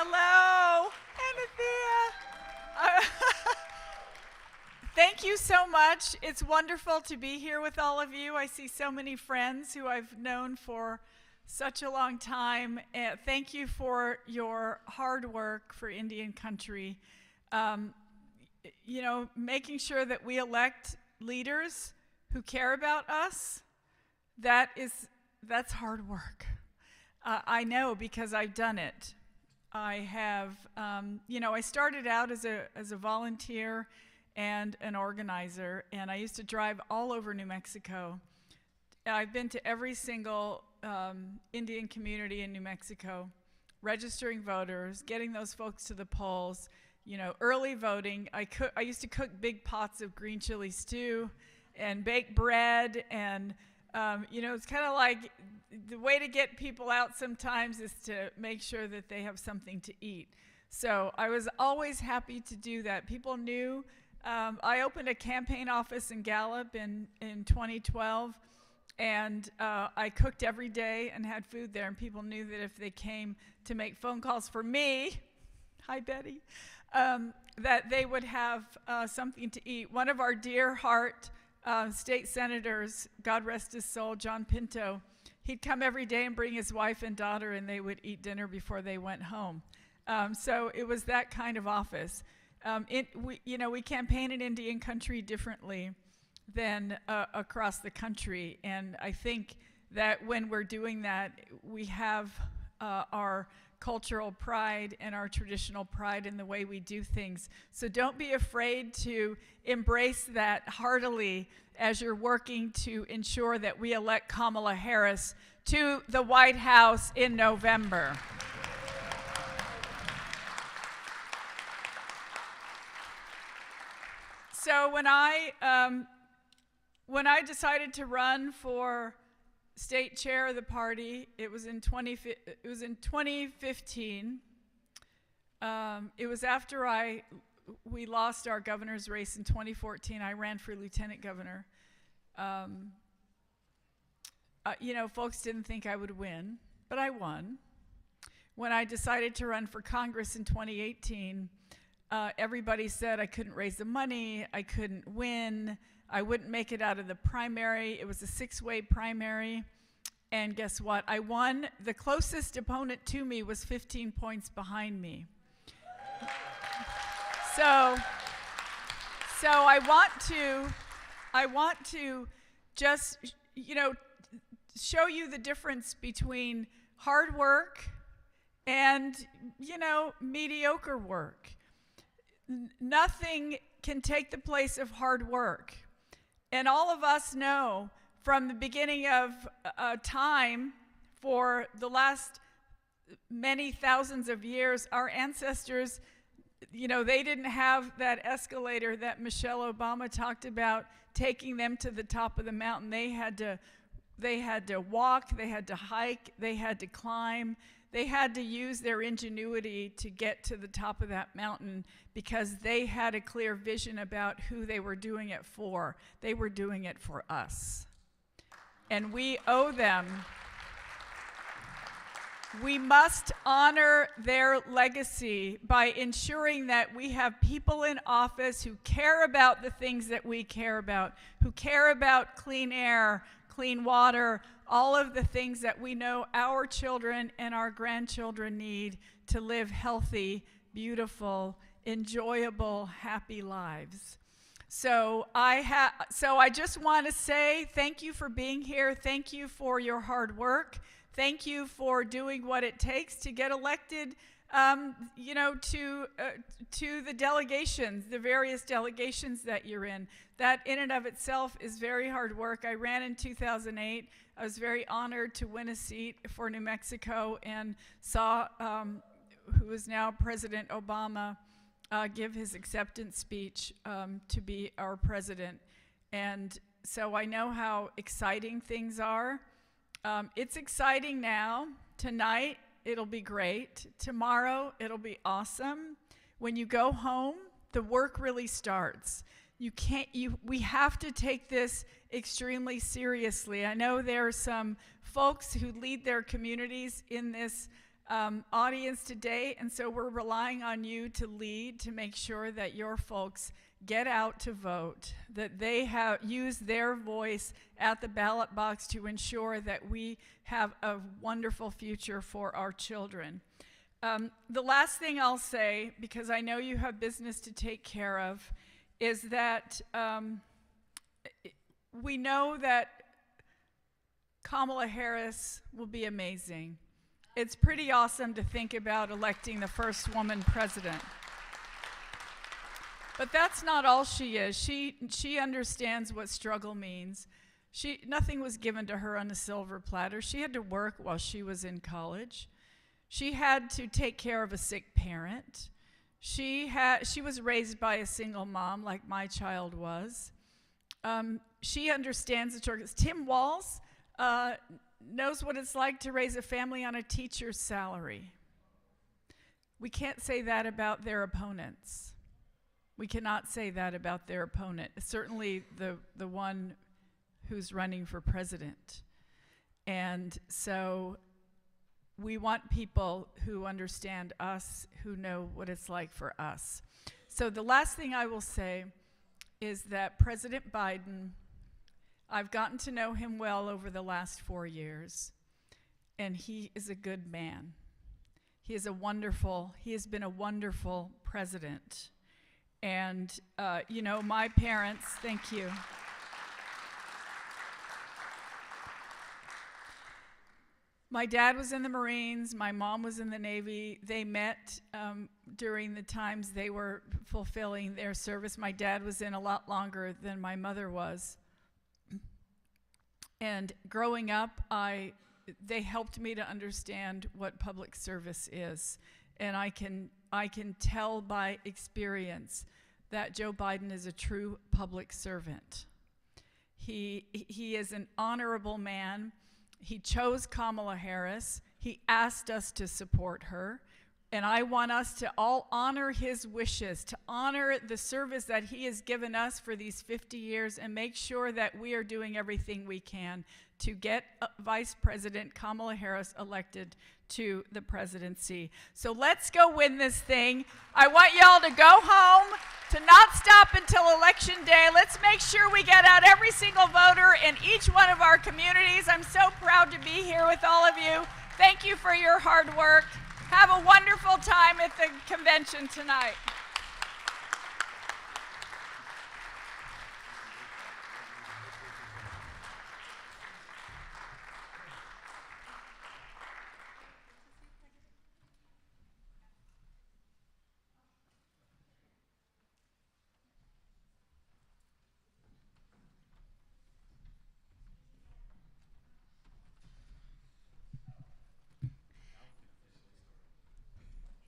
Hello, Anthea. Thank you so much. It's wonderful to be here with all of you. I see so many friends who I've known for such a long time. Thank you for your hard work for Indian country. Making sure that we elect leaders who care about us, that's hard work. I know because I've done it. I have, I started out as a volunteer and an organizer, and I used to drive all over New Mexico. I've been to every single Indian community in New Mexico, registering voters, getting those folks to the polls, early voting. I used to cook big pots of green chili stew and bake bread, and it's kind of like the way to get people out sometimes is to make sure that they have something to eat. So I was always happy to do that. People knew. I opened a campaign office in Gallup in 2012, and I cooked every day and had food there, and people knew that if they came to make phone calls for me, hi Betty, that they would have something to eat. One of our dear heart state senators, God rest his soul, John Pinto, he'd come every day and bring his wife and daughter, and they would eat dinner before they went home. So it was that kind of office. We campaign in Indian country differently than across the country, and I think that when we're doing that, we have our cultural pride and our traditional pride in the way we do things. So don't be afraid to embrace that heartily as you're working to ensure that we elect Kamala Harris to the White House in November. So when I decided to run for state chair of the party, it was in 2015. It was after we lost our governor's race in 2014. I ran for lieutenant governor. Folks didn't think I would win, but I won. When I decided to run for Congress in 2018, everybody said I couldn't raise the money, I couldn't win, I wouldn't make it out of the primary. It was a 6-way primary. And guess what? I won. The closest opponent to me was 15 points behind me. So I want to just, show you the difference between hard work and, mediocre work. Nothing can take the place of hard work. And all of us know from the beginning of time, for the last many thousands of years, our ancestors, they didn't have that escalator that Michelle Obama talked about, taking them to the top of the mountain. They had to walk, they had to hike, they had to climb. They had to use their ingenuity to get to the top of that mountain because they had a clear vision about who they were doing it for. They were doing it for us. And we owe them. We must honor their legacy by ensuring that we have people in office who care about the things that we care about, who care about clean air, clean water, all of the things that we know our children and our grandchildren need to live healthy, beautiful, enjoyable, happy lives. So I just want to say thank you for being here. Thank you for your hard work. Thank you for doing what it takes to get elected, to the delegations, the various delegations that you're in. That in and of itself is very hard work. I ran in 2008. I was very honored to win a seat for New Mexico and saw who is now President Obama give his acceptance speech to be our president. And so I know how exciting things are. It's exciting now. Tonight, it'll be great. Tomorrow, it'll be awesome. When you go home, the work really starts. We have to take this extremely seriously. I know there are some folks who lead their communities in this audience today, and so we're relying on you to lead, to make sure that your folks get out to vote, that they use their voice at the ballot box to ensure that we have a wonderful future for our children. The last thing I'll say, because I know you have business to take care of, is that we know that Kamala Harris will be amazing. It's pretty awesome to think about electing the first woman president. But that's not all she is. She understands what struggle means. Nothing was given to her on a silver platter. She had to work while she was in college. She had to take care of a sick parent. She was raised by a single mom like my child was. She understands the struggles. Tim Walz knows what it's like to raise a family on a teacher's salary. We can't say that about their opponents. We cannot say that about their opponent, certainly the one who's running for president. And so we want people who understand us, who know what it's like for us. So the last thing I will say is that President Biden, I've gotten to know him well over the last 4 years, and he is a good man. He has been a wonderful president. And, my parents, thank you. My dad was in the Marines, my mom was in the Navy. They met during the times they were fulfilling their service. My dad was in a lot longer than my mother was. And growing up, they helped me to understand what public service is. And I can tell by experience that Joe Biden is a true public servant. He is an honorable man. He chose Kamala Harris. He asked us to support her. And I want us to all honor his wishes, to honor the service that he has given us for these 50 years and make sure that we are doing everything we can to get Vice President Kamala Harris elected to the presidency. So let's go win this thing. I want y'all to go home, to not stop until Election Day. Let's make sure we get out every single voter in each one of our communities. I'm so proud to be here with all of you. Thank you for your hard work. Have a wonderful time at the convention tonight.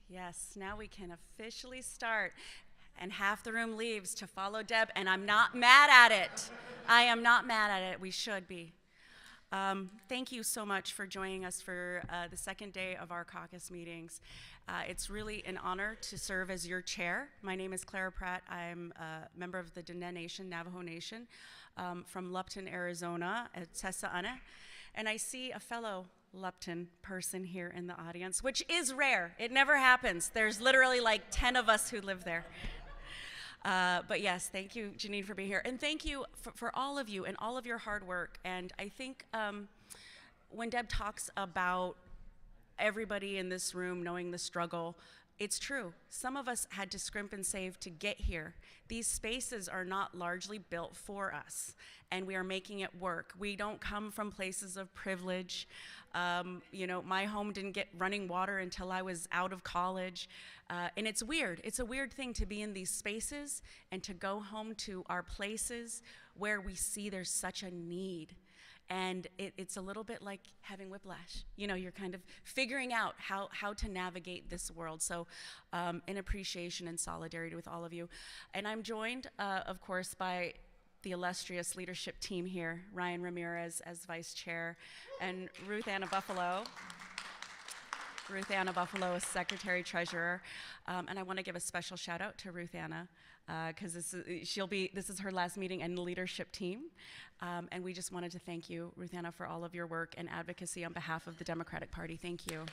Yes, now we can officially start. And half the room leaves to follow Deb, and I'm not mad at it. I am not mad at it. We should be. Thank you so much for joining us for the second day of our caucus meetings. It's really an honor to serve as your chair. My name is Clara Pratt. I'm a member of the Diné Nation, Navajo Nation, from Lupton, Arizona, at Tessaana. And I see a fellow Lupton person here in the audience, which is rare. It never happens. There's literally like 10 of us who live there. But yes, thank you, Janine, for being here. And thank you for all of you and all of your hard work. And I think when Deb talks about everybody in this room knowing the struggle, it's true. Some of us had to scrimp and save to get here. These spaces are not largely built for us, and we are making it work. We don't come from places of privilege. My home didn't get running water until I was out of college. And it's weird. It's a weird thing to be in these spaces and to go home to our places where we see there's such a need. And it's a little bit like having whiplash. You're kind of figuring out how to navigate this world. So in appreciation and solidarity with all of you. And I'm joined, of course, by the illustrious leadership team here, Ryan Ramirez as vice chair, and Ruth Anna Buffalo. Ruth Anna Buffalo is secretary treasurer. And I want to give a special shout out to Ruth Anna, because this is her last meeting in the leadership team. And we just wanted to thank you, Ruth Anna, for all of your work and advocacy on behalf of the Democratic Party. Thank you.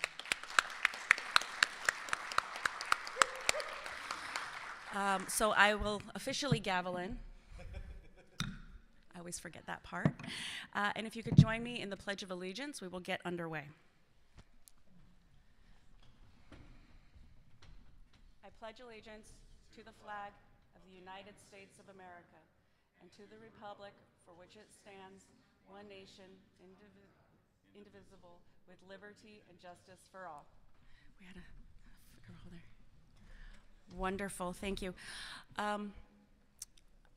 So I will officially gavel in. I always forget that part. And if you could join me in the Pledge of Allegiance, we will get underway. I pledge allegiance to the flag of the United States of America and to the republic for which it stands, one nation, indivisible, with liberty and justice for all. We had a girl there. Wonderful, thank you.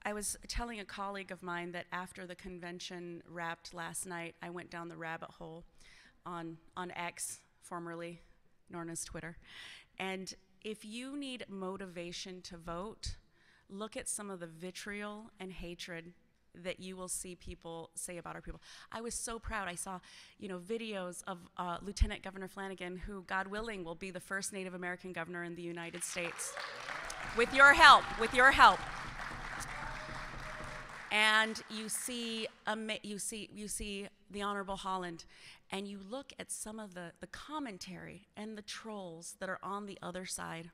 I was telling a colleague of mine that after the convention wrapped last night, I went down the rabbit hole on X, formerly known as Twitter. And if you need motivation to vote, look at some of the vitriol and hatred that you will see people say about our people. I was so proud. I saw, videos of Lieutenant Governor Flanagan, who, God willing, will be the first Native American governor in the United States. With your help. And you see the Honorable Holland, and you look at some of the commentary and the trolls that are on the other side,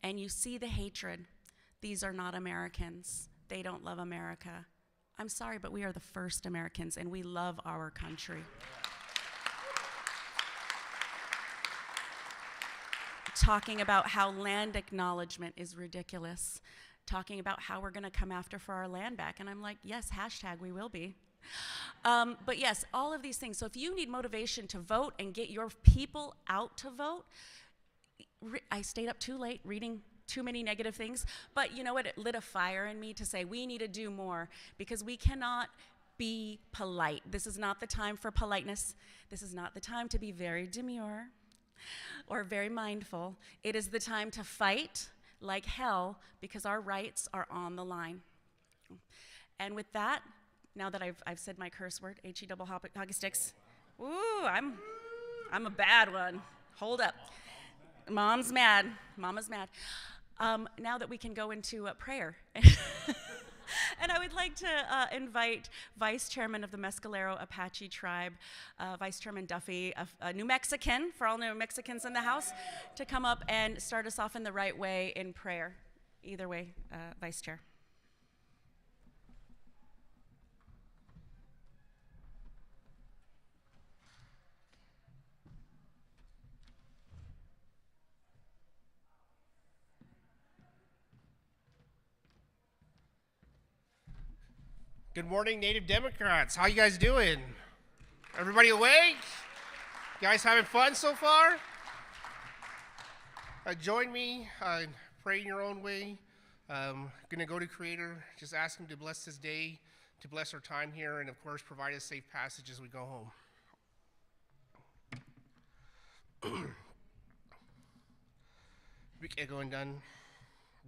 and you see the hatred. These are not Americans. They don't love America. I'm sorry, but we are the first Americans, and we love our country. Talking about how land acknowledgement is ridiculous. Talking about how we're going to come after for our land back. And I'm like, yes, hashtag we will be. But yes, all of these things. So if you need motivation to vote and get your people out to vote, I stayed up too late reading too many negative things. But you know what? It lit a fire in me to say we need to do more, because we cannot be polite. This is not the time for politeness. This is not the time to be very demure or very mindful. It is the time to fight like hell, because our rights are on the line. And with that, now that I've said my curse word, H-E double hockey sticks. Ooh, I'm a bad one. Hold up. Mom's mad. Mama's mad. Now that we can go into prayer. And I would like to invite Vice Chairman of the Mescalero Apache Tribe, Vice Chairman Duffy, a New Mexican, for all New Mexicans in the house, to come up and start us off in the right way in prayer. Either way, Vice Chair. Good morning, Native Democrats. How you guys doing? Everybody awake? You guys having fun so far? Join me, pray in your own way. Gonna go to Creator, just ask him to bless this day, to bless our time here, and of course provide us safe passage as we go home. Echo and done.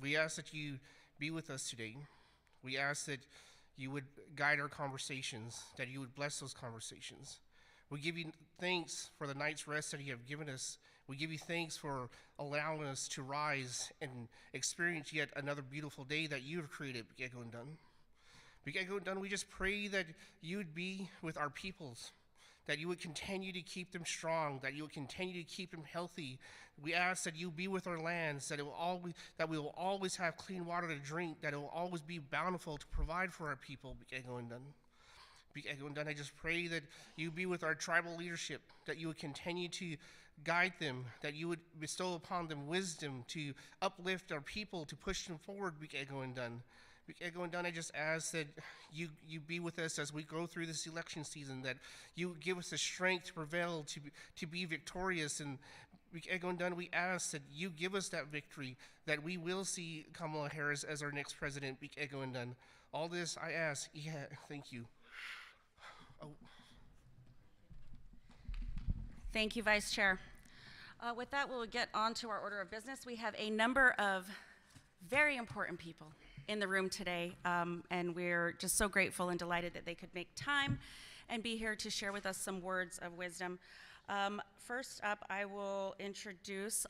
We ask that you be with us today. We ask that you would guide our conversations, that you would bless those conversations. We give you thanks for the night's rest that you have given us. We give you thanks for allowing us to rise and experience yet another beautiful day that you have created, Big and Done. Big and Done, we just pray that you would be with our peoples, that you would continue to keep them strong, that you would continue to keep them healthy. We ask that you be with our lands, that we will always have clean water to drink, that it will always be bountiful to provide for our people. I just pray that you be with our tribal leadership, that you would continue to guide them, that you would bestow upon them wisdom to uplift our people, to push them forward. I just ask that you be with us as we go through this election season, that you give us the strength to prevail, to be victorious. And we ask that you give us that victory, that we will see Kamala Harris as our next president. All this I ask. Yeah, thank you. Oh. Thank you, Vice Chair. With that, we'll get on to our order of business. We have a number of very important people in the room today, and we're just so grateful and delighted that they could make time and be here to share with us some words of wisdom. First up, I will introduce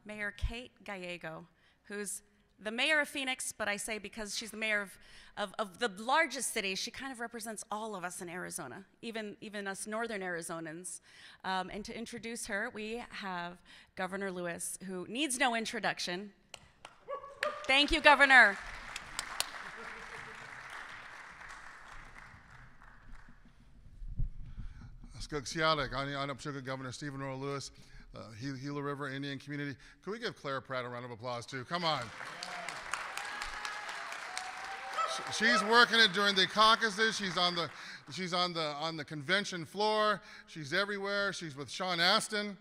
Mayor Kate Gallego, who's the mayor of Phoenix, but I say because she's the mayor of the largest city, she kind of represents all of us in Arizona, even us northern Arizonans. And to introduce her, we have Governor Lewis, who needs no introduction. Thank you, Governor. Skugsiatek, Anupchuka Governor Stephen Earl Lewis, Gila River Indian Community. Can we give Clara Pratt a round of applause too? Come on. She's working it during the caucuses. She's on the convention floor. She's everywhere. She's with Sean Astin,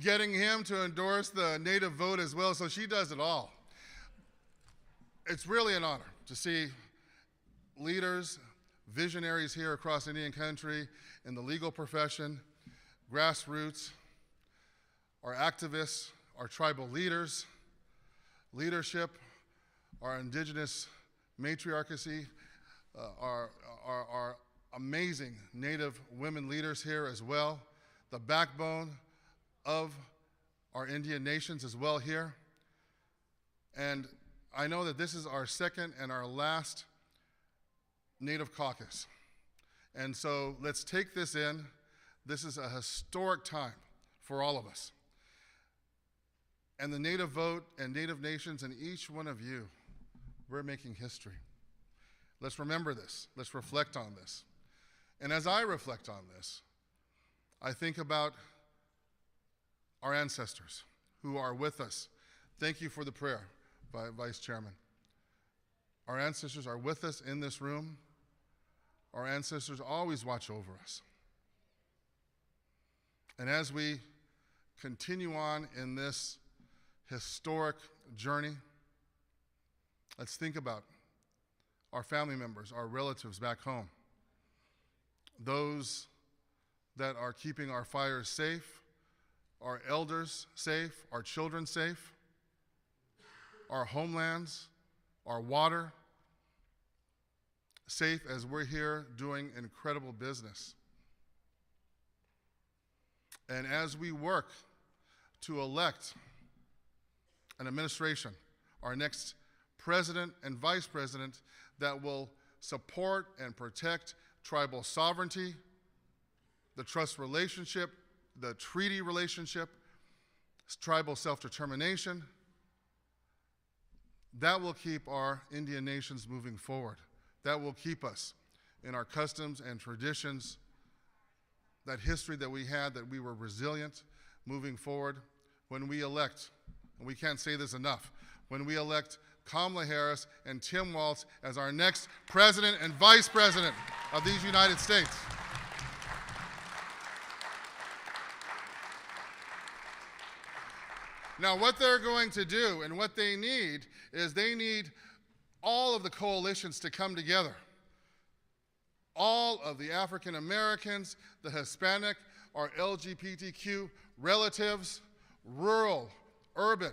getting him to endorse the native vote as well. So she does it all. It's really an honor to see leaders, visionaries here across Indian country, in the legal profession, grassroots, our activists, our tribal leaders, leadership, our indigenous matriarchacy, our amazing Native women leaders here as well, the backbone of our Indian nations as well here. And I know that this is our second and our last Native Caucus. And so let's take this in. This is a historic time for all of us. And the Native vote and Native nations and each one of you, we're making history. Let's remember this. Let's reflect on this. And as I reflect on this, I think about our ancestors who are with us. Thank you for the prayer, Vice Chairman. Our ancestors are with us in this room. Our ancestors always watch over us. And as we continue on in this historic journey, let's think about our family members, our relatives back home, those that are keeping our fires safe, our elders safe, our children safe, our homelands, our water safe as we're here doing incredible business. And as we work to elect an administration, our next president and vice president that will support and protect tribal sovereignty, the trust relationship, the treaty relationship, tribal self-determination, that will keep our Indian nations moving forward. That will keep us in our customs and traditions, that history that we had, that we were resilient moving forward. When we elect, and we can't say this enough, when we elect Kamala Harris and Tim Walz as our next president and vice president of these United States. Now, what they're going to do and what they need is they need all of the coalitions to come together. All of the African Americans, the Hispanic, our LGBTQ relatives, rural, urban.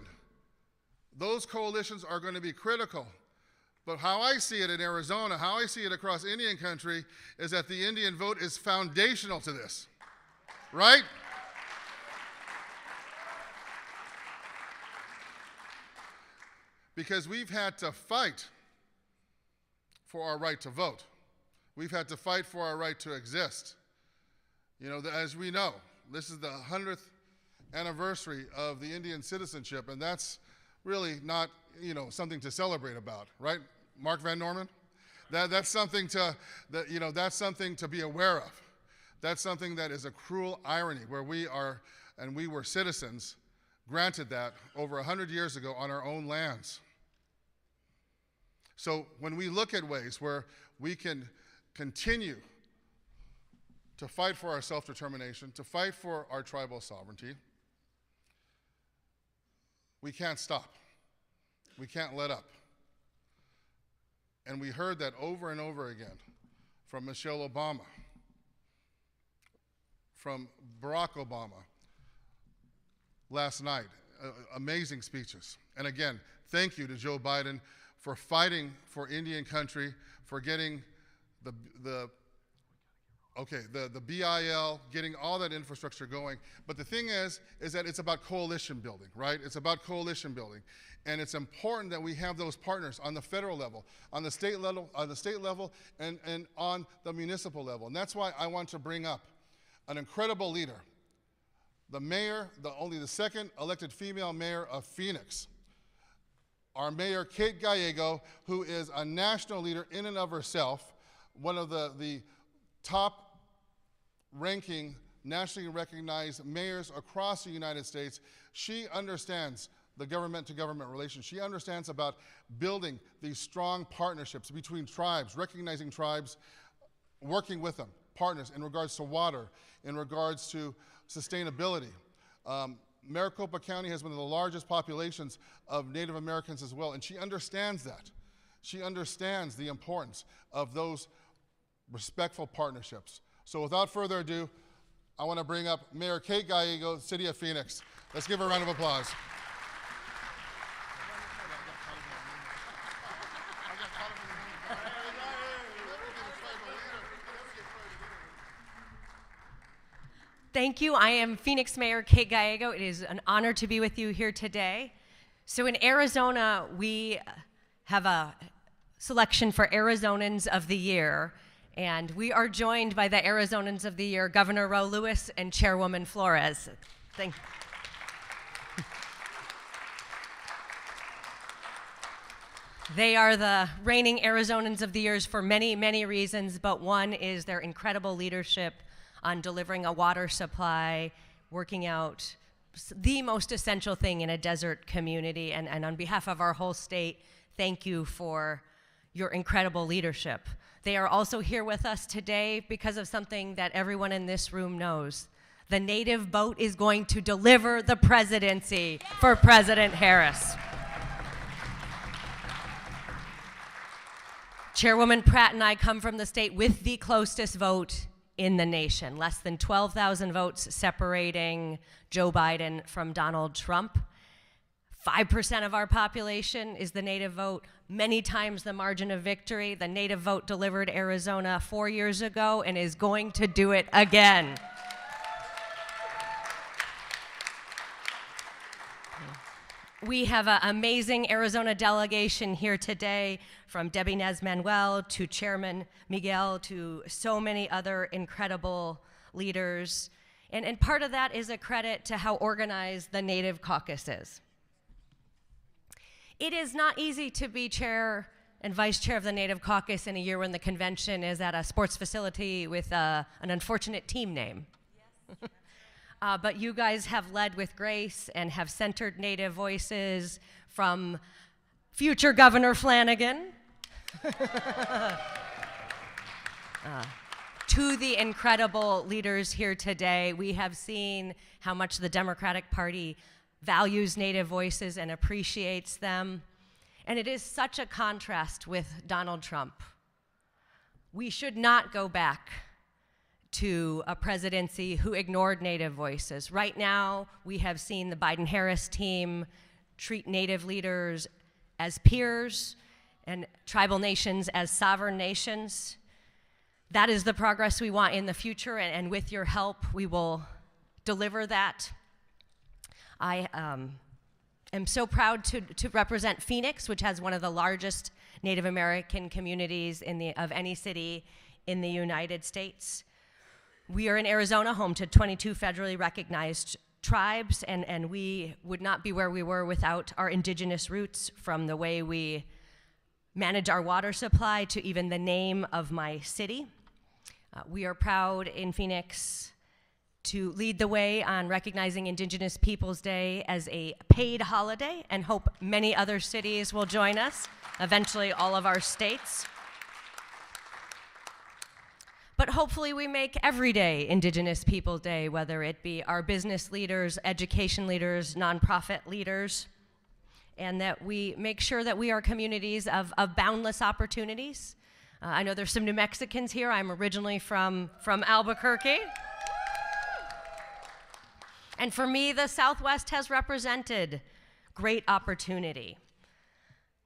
Those coalitions are going to be critical. But how I see it in Arizona, how I see it across Indian country, is that the Indian vote is foundational to this, right? Because we've had to fight for our right to vote. We've had to fight for our right to exist. You know, as we know, this is the 100th anniversary of the Indian citizenship, and that's really not, you know, something to celebrate about, right, Mark Van Norman? That's something to be aware of. That's something that is a cruel irony, where we are, and we were citizens, granted that over 100 years ago on our own lands. So when we look at ways where we can continue to fight for our self-determination, to fight for our tribal sovereignty, we can't stop. We can't let up. And we heard that over and over again from Michelle Obama, from Barack Obama last night. Amazing speeches. And again, thank you to Joe Biden for fighting for Indian country, for getting the BIL, getting all that infrastructure going. But the thing is that it's about coalition building, right? It's about coalition building. And it's important that we have those partners on the federal level, on the state level, and on the municipal level. And that's why I want to bring up an incredible leader, the mayor, only the second elected female mayor of Phoenix, our mayor, Kate Gallego, who is a national leader in and of herself, one of the top-ranking, nationally recognized mayors across the United States. She understands the government-to-government relation. She understands about building these strong partnerships between tribes, recognizing tribes, working with them, partners in regards to water, in regards to sustainability. Maricopa County has one of the largest populations of Native Americans as well, and she understands that. She understands the importance of those respectful partnerships. So without further ado, I want to bring up Mayor Kate Gallego, City of Phoenix. Let's give her a round of applause. Thank you. I am Phoenix Mayor Kate Gallego. It is an honor to be with you here today. So in Arizona, we have a selection for Arizonans of the Year, and we are joined by the Arizonans of the Year, Governor Ro Lewis and Chairwoman Flores. Thank you. They are the reigning Arizonans of the Years for many, many reasons, but one is their incredible leadership on delivering a water supply, working out the most essential thing in a desert community. And on behalf of our whole state, thank you for your incredible leadership. They are also here with us today because of something that everyone in this room knows. The Native vote is going to deliver the presidency for President Harris. Chairwoman Pratt and I come from the state with the closest vote in the nation, less than 12,000 votes separating Joe Biden from Donald Trump. 5% of our population is the Native vote, many times the margin of victory. The Native vote delivered Arizona 4 years ago and is going to do it again. We have an amazing Arizona delegation here today, from Debbie Nez-Manuel to Chairman Miguel to so many other incredible leaders. And part of that is a credit to how organized the Native Caucus is. It is not easy to be chair and vice chair of the Native Caucus in a year when the convention is at a sports facility with an unfortunate team name. Yes. But you guys have led with grace and have centered Native voices, from future Governor Flanagan to the incredible leaders here today. We have seen how much the Democratic Party values Native voices and appreciates them. And it is such a contrast with Donald Trump. We should not go back to a presidency who ignored Native voices. Right now, we have seen the Biden-Harris team treat Native leaders as peers and tribal nations as sovereign nations. That is the progress we want in the future, and with your help, we will deliver that. I am so proud to represent Phoenix, which has one of the largest Native American communities of any city in the United States. We are in Arizona, home to 22 federally recognized tribes, and we would not be where we were without our indigenous roots, from the way we manage our water supply to even the name of my city. We are proud in Phoenix to lead the way on recognizing Indigenous Peoples Day as a paid holiday, and hope many other cities will join us, eventually all of our states. But hopefully we make every day Indigenous Peoples Day, whether it be our business leaders, education leaders, nonprofit leaders, and that we make sure that we are communities of boundless opportunities. I know there's some New Mexicans here. I'm originally from Albuquerque. And for me, the Southwest has represented great opportunity.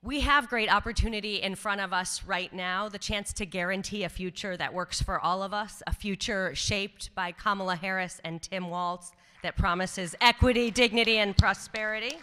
We have great opportunity in front of us right now, the chance to guarantee a future that works for all of us, a future shaped by Kamala Harris and Tim Walz that promises equity, dignity, and prosperity.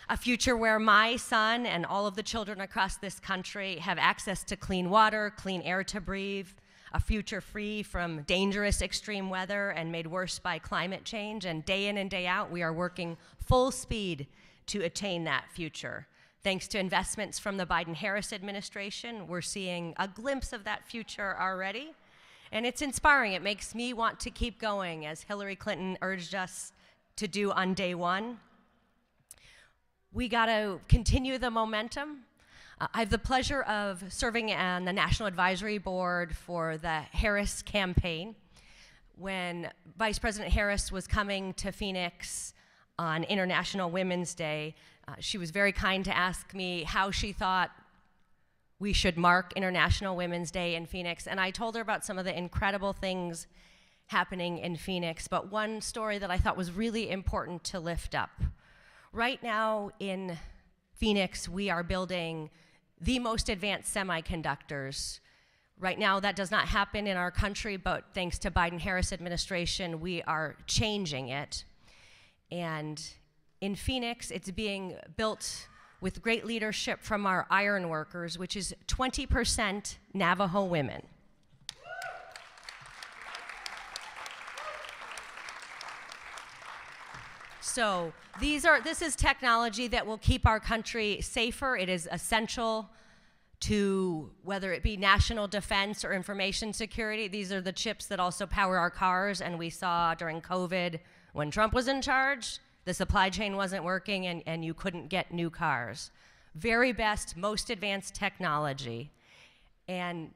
A future where my son and all of the children across this country have access to clean water, clean air to breathe, a future free from dangerous extreme weather and made worse by climate change. And day in and day out, we are working full speed to attain that future. Thanks to investments from the Biden-Harris administration, we're seeing a glimpse of that future already. And it's inspiring. It makes me want to keep going, as Hillary Clinton urged us to do on day one. We got to continue the momentum. I have the pleasure of serving on the National Advisory Board for the Harris campaign. When Vice President Harris was coming to Phoenix on International Women's Day, she was very kind to ask me how she thought we should mark International Women's Day in Phoenix. And I told her about some of the incredible things happening in Phoenix, but one story that I thought was really important to lift up. Right now in Phoenix, we are building the most advanced semiconductors. Right now, that does not happen in our country, but thanks to Biden-Harris administration, we are changing it. And in Phoenix, it's being built with great leadership from our iron workers, which is 20% Navajo women. So this is technology that will keep our country safer. It is essential to whether it be national defense or information security. These are the chips that also power our cars, and we saw during COVID when Trump was in charge, the supply chain wasn't working and you couldn't get new cars. Very best, most advanced technology. And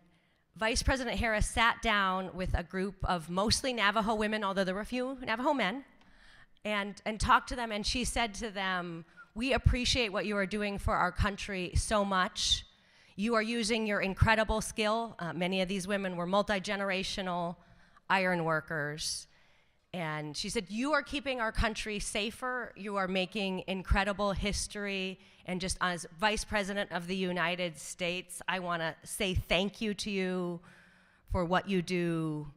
Vice President Harris sat down with a group of mostly Navajo women, although there were a few Navajo men, and talked to them, and she said to them, "We appreciate what you are doing for our country so much. You are using your incredible skill." Many of these women were multi-generational iron workers. And she said, "You are keeping our country safer. You are making incredible history. And just as Vice President of the United States, I want to say thank you to you for what you do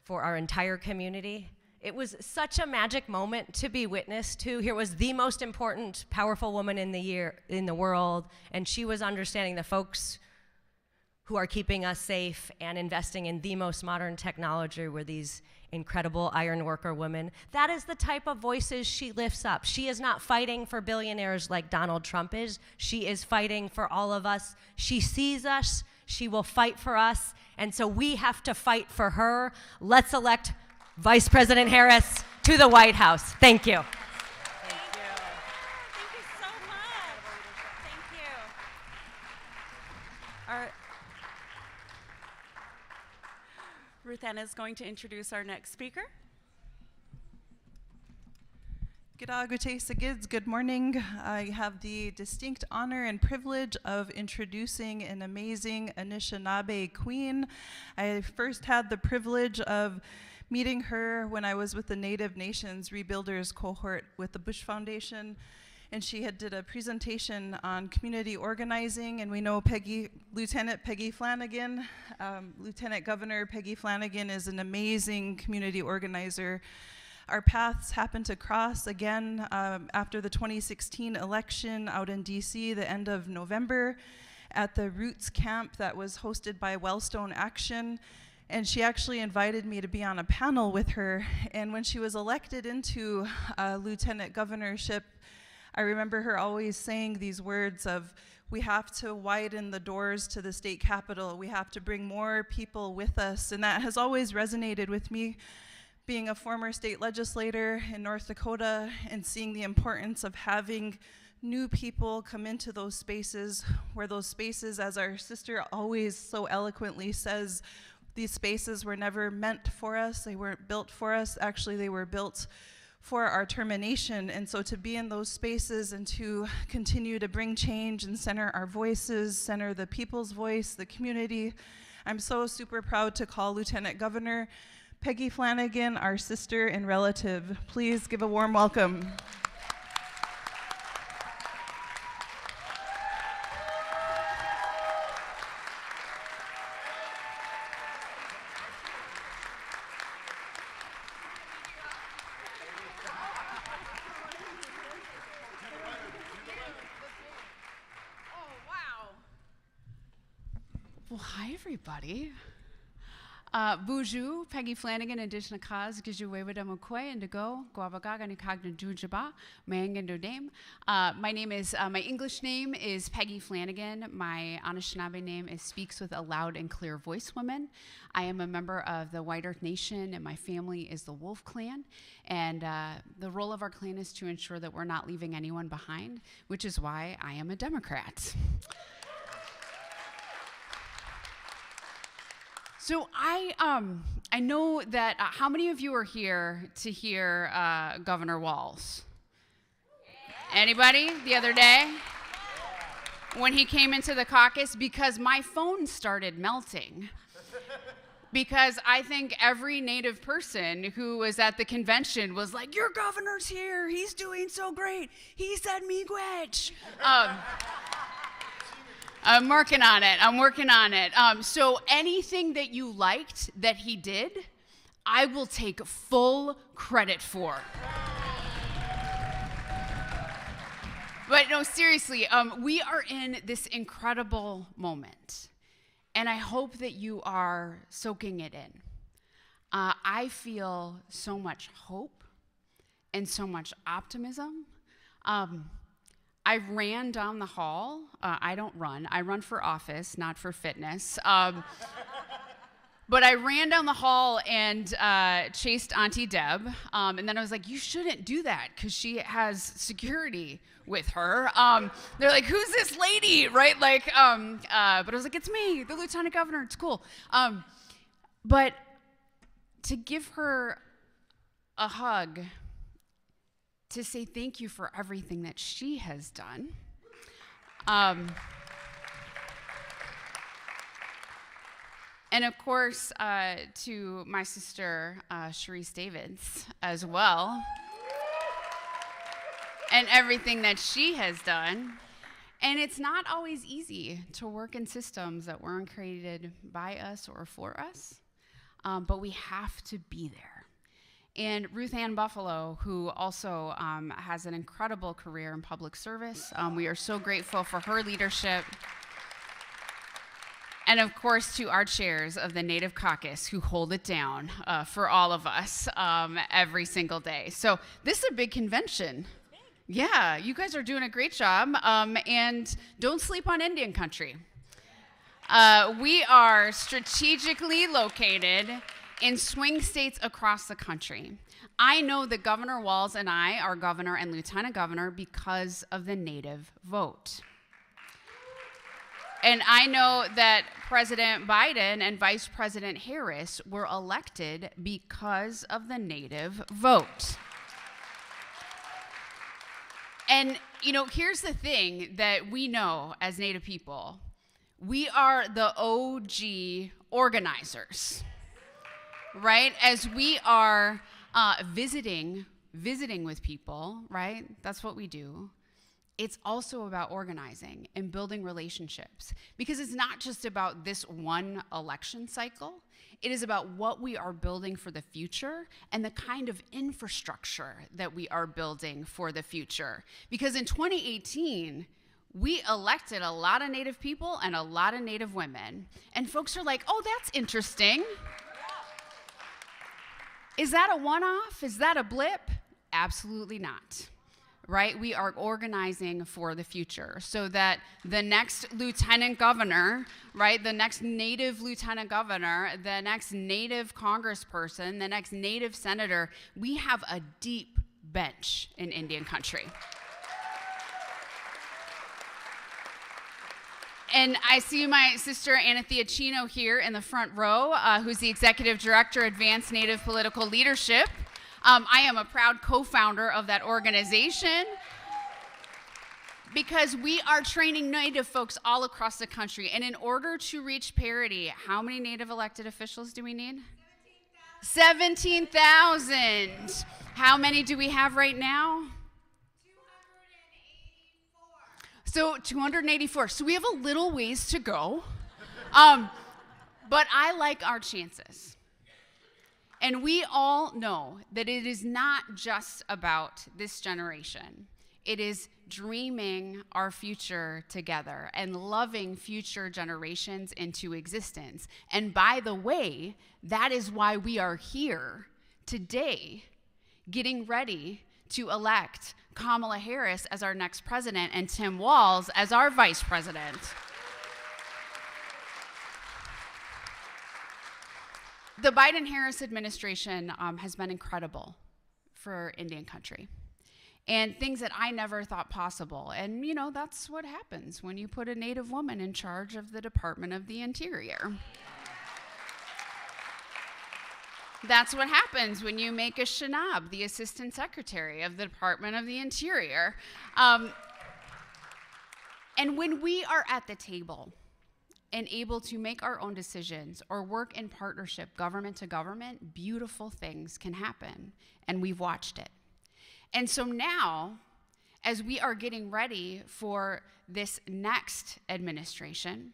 for our entire community." It was such a magic moment to be witness to. Here was the most important, powerful woman in the world, and she was understanding the folks who are keeping us safe and investing in the most modern technology were these incredible iron worker women. That is the type of voices she lifts up. She is not fighting for billionaires like Donald Trump is. She is fighting for all of us. She sees us. She will fight for us. And so we have to fight for her. Let's elect Vice President Harris to the White House. Thank you. Thank you so much. Thank you. Ruth Ann is going to introduce our next speaker. Good morning. I have the distinct honor and privilege of introducing an amazing Anishinaabe queen. I first had the privilege of meeting her when I was with the Native Nations Rebuilders cohort with the Bush Foundation, and she had did a presentation on community organizing, and we know Lieutenant Peggy Flanagan. Lieutenant Governor Peggy Flanagan is an amazing community organizer. Our paths happened to cross again after the 2016 election out in DC, the end of November, at the Roots camp that was hosted by Wellstone Action. And she actually invited me to be on a panel with her. And when she was elected into lieutenant governorship, I remember her always saying these words of, "We have to widen the doors to the state capitol. We have to bring more people with us." And that has always resonated with me, being a former state legislator in North Dakota and seeing the importance of having new people come into those spaces, where those spaces, as our sister always so eloquently says, these spaces were never meant for us. They weren't built for us. Actually, they were built for our termination. And so to be in those spaces and to continue to bring change and center our voices, center the people's voice, the community, I'm so super proud to call Lieutenant Governor Peggy Flanagan our sister and relative. Please give a warm welcome. Well, hi, everybody. Buju, Peggy Flanagan, Additional Cause, Gijuwewa Mukwe, and to go, Guavagaga, Nikagna Jujaba, Mayangando name. My name is, my English name is Peggy Flanagan. My Anishinaabe name is Speaks with a Loud and Clear Voice Woman. I am a member of the White Earth Nation, and my family is the Wolf Clan. And the role of our clan is to ensure that we're not leaving anyone behind, which is why I am a Democrat. So I know that, how many of you are here to hear Governor Walz? Anybody the other day? When he came into the caucus? Because my phone started melting. Because I think every Native person who was at the convention was like, your governor's here, he's doing so great, he said miigwech. I'm working on it. So anything that you liked that he did, I will take full credit for. But no, seriously, we are in this incredible moment, and I hope that you are soaking it in. I feel so much hope and so much optimism. I ran down the hall. I don't run. I run for office, not for fitness. But I ran down the hall and chased Auntie Deb. And then I was like, you shouldn't do that because she has security with her. They're like, who's this lady, right? Like, but I was like, it's me, the lieutenant governor. It's cool. But to give her a hug, to say thank you for everything that she has done. And of course, to my sister, Sharice Davids, as well, and everything that she has done. And it's not always easy to work in systems that weren't created by us or for us, but we have to be there. And Ruth Ann Buffalo, who also has an incredible career in public service. We are so grateful for her leadership. And of course, to our chairs of the Native Caucus who hold it down for all of us every single day. So this is a big convention. Yeah, you guys are doing a great job. And don't sleep on Indian country. We are strategically located in swing states across the country. I know that Governor Walz and I are governor and lieutenant governor because of the Native vote. And I know that President Biden and Vice President Harris were elected because of the Native vote. And, you know, here's the thing that we know as Native people. We are the OG organizers. Right? As we are visiting with people, right? That's what we do. It's also about organizing and building relationships, because it's not just about this one election cycle. It is about what we are building for the future and the kind of infrastructure that we are building for the future. Because in 2018, we elected a lot of Native people and a lot of Native women. And folks are like, oh, that's interesting. Is that a one-off? Is that a blip? Absolutely not, right? We are organizing for the future so that the next lieutenant governor, right, the next Native lieutenant governor, the next Native congressperson, the next Native senator, we have a deep bench in Indian country. And I see my sister Anathea Chino here in the front row, who's the Executive Director, Advanced Native Political Leadership. I am a proud co-founder of that organization because we are training Native folks all across the country. And in order to reach parity, how many Native elected officials do we need? 17,000. How many do we have right now? 284. So we have a little ways to go. But I like our chances. And we all know that it is not just about this generation. It is dreaming our future together and loving future generations into existence. And by the way, that is why we are here today, getting ready to elect Kamala Harris as our next president and Tim Walz as our vice president. The Biden-Harris administration has been incredible for Indian country, and things that I never thought possible. And you know, that's what happens when you put a Native woman in charge of the Department of the Interior. That's what happens when you make a Shinab the Assistant Secretary of the Department of the Interior. And when we are at the table and able to make our own decisions or work in partnership, government to government, beautiful things can happen, and we've watched it. And so now, as we are getting ready for this next administration,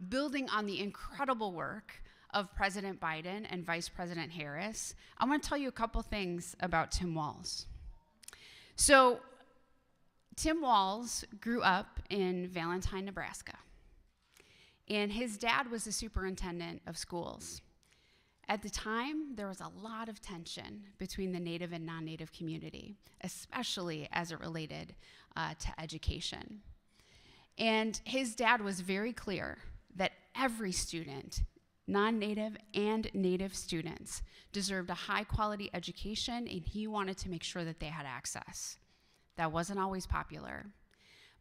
building on the incredible work of President Biden and Vice President Harris, I want to tell you a couple things about Tim Walz. So, Tim Walz grew up in Valentine, Nebraska, and his dad was the superintendent of schools. At the time, there was a lot of tension between the Native and non-Native community, especially as it related to education. And his dad was very clear that every student, non-Native and Native students, deserved a high-quality education, and he wanted to make sure that they had access. That wasn't always popular.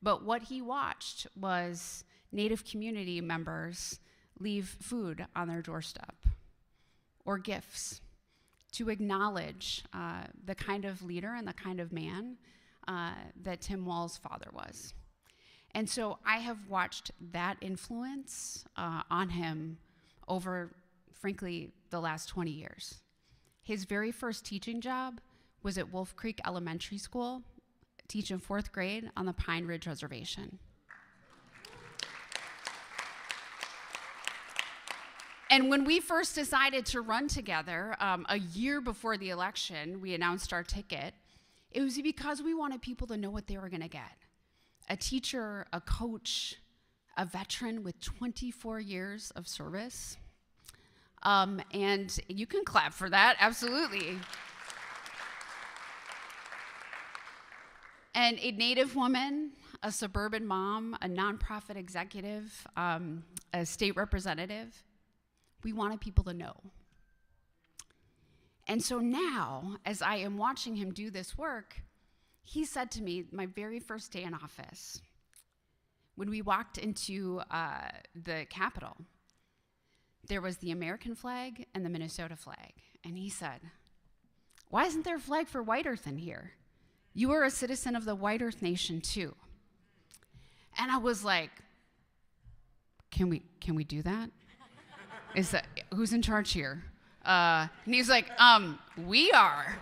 But what he watched was Native community members leave food on their doorstep or gifts to acknowledge the kind of leader and the kind of man that Tim Walz's father was. And so I have watched that influence on him over, frankly, the last 20 years. His very first teaching job was at Wolf Creek Elementary School, teaching 4th grade on the Pine Ridge Reservation. And when we first decided to run together, a year before the election, we announced our ticket. It was because we wanted people to know what they were going to get. A teacher, a coach, a veteran with 24 years of service. And you can clap for that, absolutely. And a Native woman, a suburban mom, a nonprofit executive, a state representative. We wanted people to know. And so now, as I am watching him do this work, he said to me, my very first day in office, when we walked into the Capitol, there was the American flag and the Minnesota flag. And he said, why isn't there a flag for White Earth in here? You are a citizen of the White Earth Nation too. And I was like, can we do that? Is that, who's in charge here? And he's like, we are.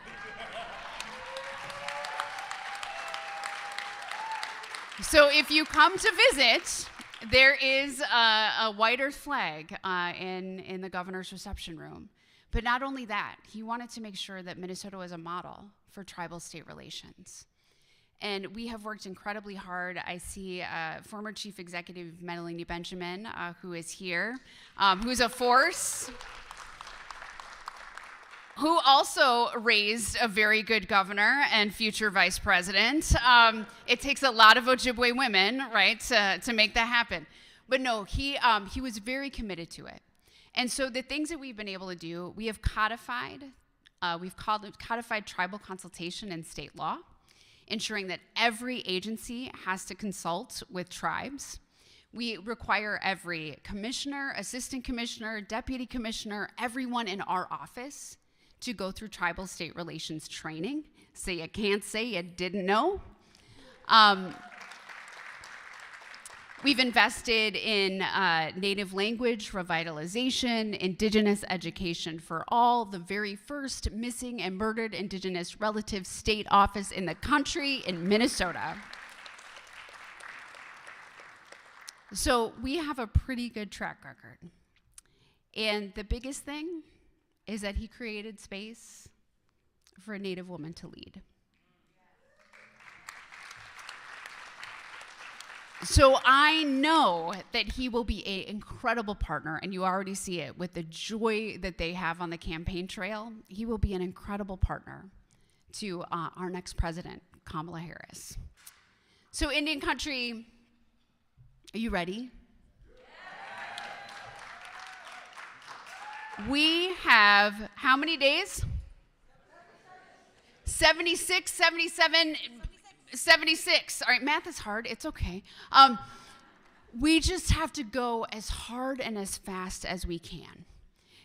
So if you come to visit, there is a White Earth flag in the governor's reception room. But not only that, he wanted to make sure that Minnesota was a model for tribal state relations. And we have worked incredibly hard. I see former Chief Executive Melanie Benjamin, who is here, who's a force, who also raised a very good governor and future vice president. It takes a lot of Ojibwe women, right, to make that happen. But no, he was very committed to it. And so the things that we've been able to do, we have codified, codified tribal consultation in state law, ensuring that every agency has to consult with tribes. We require every commissioner, assistant commissioner, deputy commissioner, everyone in our office to go through tribal state relations training, so you can't say you didn't know. We've invested in Native language revitalization, Indigenous education for all, the very first missing and murdered Indigenous relative state office in the country in Minnesota. So we have a pretty good track record. And the biggest thing is that he created space for a Native woman to lead. So I know that he will be an incredible partner, and you already see it with the joy that they have on the campaign trail. He will be an incredible partner to our next president, Kamala Harris. So Indian Country, are you ready? We have how many days? 76, 77, 76. All right, math is hard. It's okay. We just have to go as hard and as fast as we can.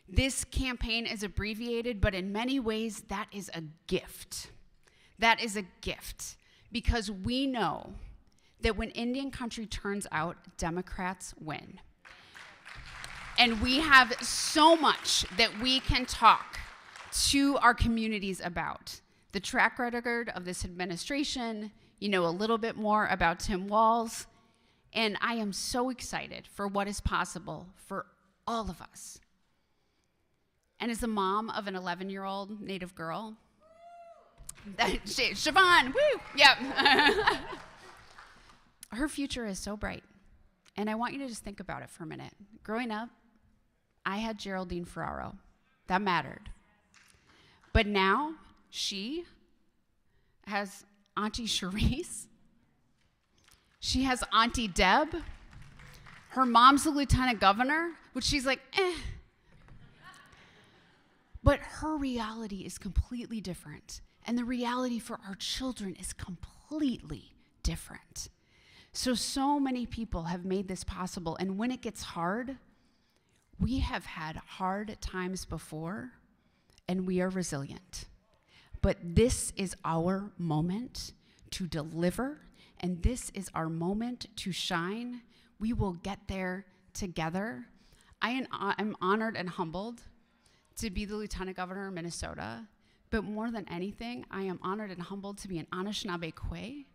This campaign is abbreviated, but in many ways, that is a gift. That is a gift because we know that when Indian Country turns out, Democrats win. And we have so much that we can talk to our communities about. The track record of this administration, you know a little bit more about Tim Walz, and I am so excited for what is possible for all of us. And as the mom of an 11-year-old Native girl, Siobhan, woo, yep. Her future is so bright. And I want you to just think about it for a minute. Growing up, I had Geraldine Ferraro. That mattered. But now, she has Auntie Charisse. She has Auntie Deb. Her mom's the lieutenant governor, which she's like, eh. But her reality is completely different. And the reality for our children is completely different. So many people have made this possible. And when it gets hard, we have had hard times before, and we are resilient. But this is our moment to deliver, and this is our moment to shine. We will get there together. I'm honored and humbled to be the Lieutenant Governor of Minnesota, but more than anything, I am honored and humbled to be an Anishinaabe Kwe,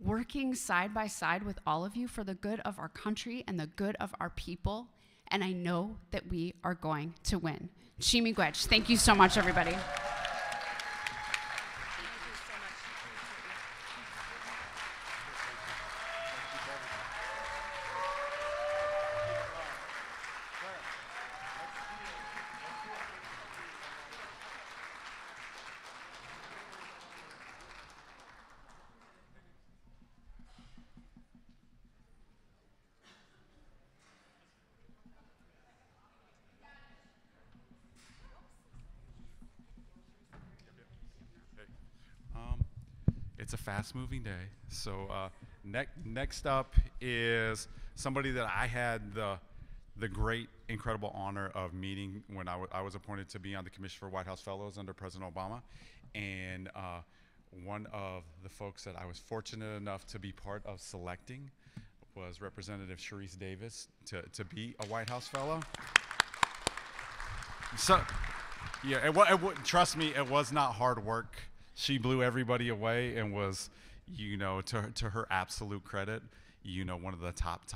working side by side with all of you for the good of our country and the good of our people, and I know that we are going to win. Chimigwech. Thank you so much, everybody. It's a fast-moving day. So next up is somebody that I had the great, incredible honor of meeting when I was appointed to be on the Commission for White House Fellows under President Obama. And one of the folks that I was fortunate enough to be part of selecting was Representative Charisse Davis to be a White House Fellow. So, yeah, trust me, it was not hard work. She blew everybody away and was, you know, to her absolute credit, you know, one of the top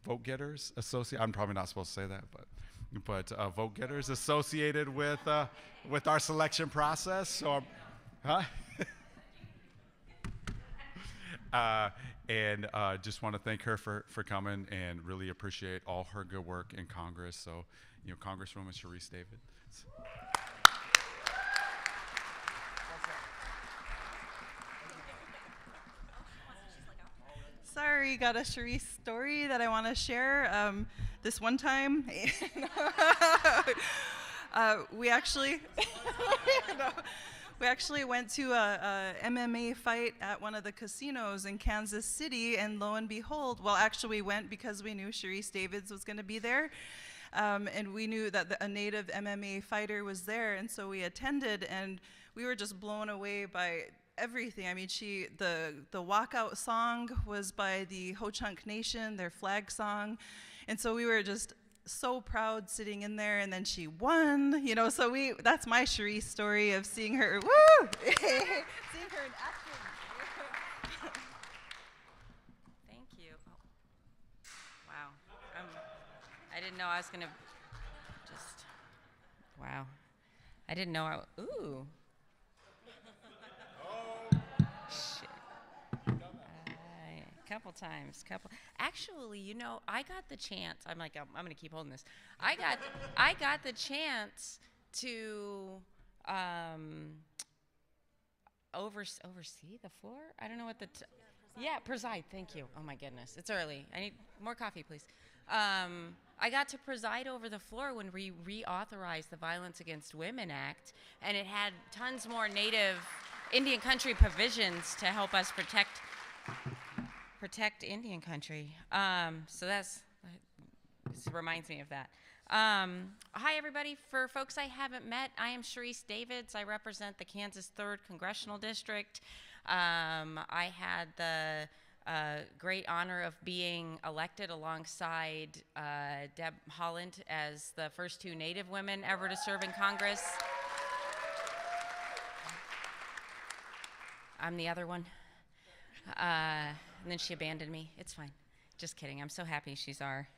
vote getters associated. I'm probably not supposed to say that, but vote getters associated with our selection process. So, and just want to thank her for coming and really appreciate all her good work in Congress. So, you know, Congresswoman Charisse Davis. Sorry, got a Charisse story that I want to share. This one time, we actually went to a MMA fight at one of the casinos in Kansas City, and lo and behold, well, actually we went because we knew Charisse Davids was going to be there, and we knew that a native MMA fighter was there, and so we attended, and we were just blown away by everything. I mean, the walkout song was by the Ho-Chunk Nation, their flag song, and so we were just so proud sitting in there, and then she won, you know, so that's my Charisse story of seeing her, woo! Seeing her in action. Thank you. Oh. Wow. I didn't know I was gonna wow. I didn't know ooh. couple times. Actually, you know, I got the chance. I'm going to keep holding this. I got the chance to oversee the floor. I don't know what preside. Thank you. Oh my goodness, it's early. I need more coffee, please. I got to preside over the floor when we reauthorized the Violence Against Women Act, and it had tons more Native Indian country provisions to help us protect Indian country. So this reminds me of that. Hi, everybody. For folks I haven't met, I am Sharice Davids. I represent the Kansas 3rd Congressional District. I had the great honor of being elected alongside Deb Haaland as the first 2 Native women ever to serve in Congress. I'm the other one. And then she abandoned me. It's fine. Just kidding. I'm happy she's our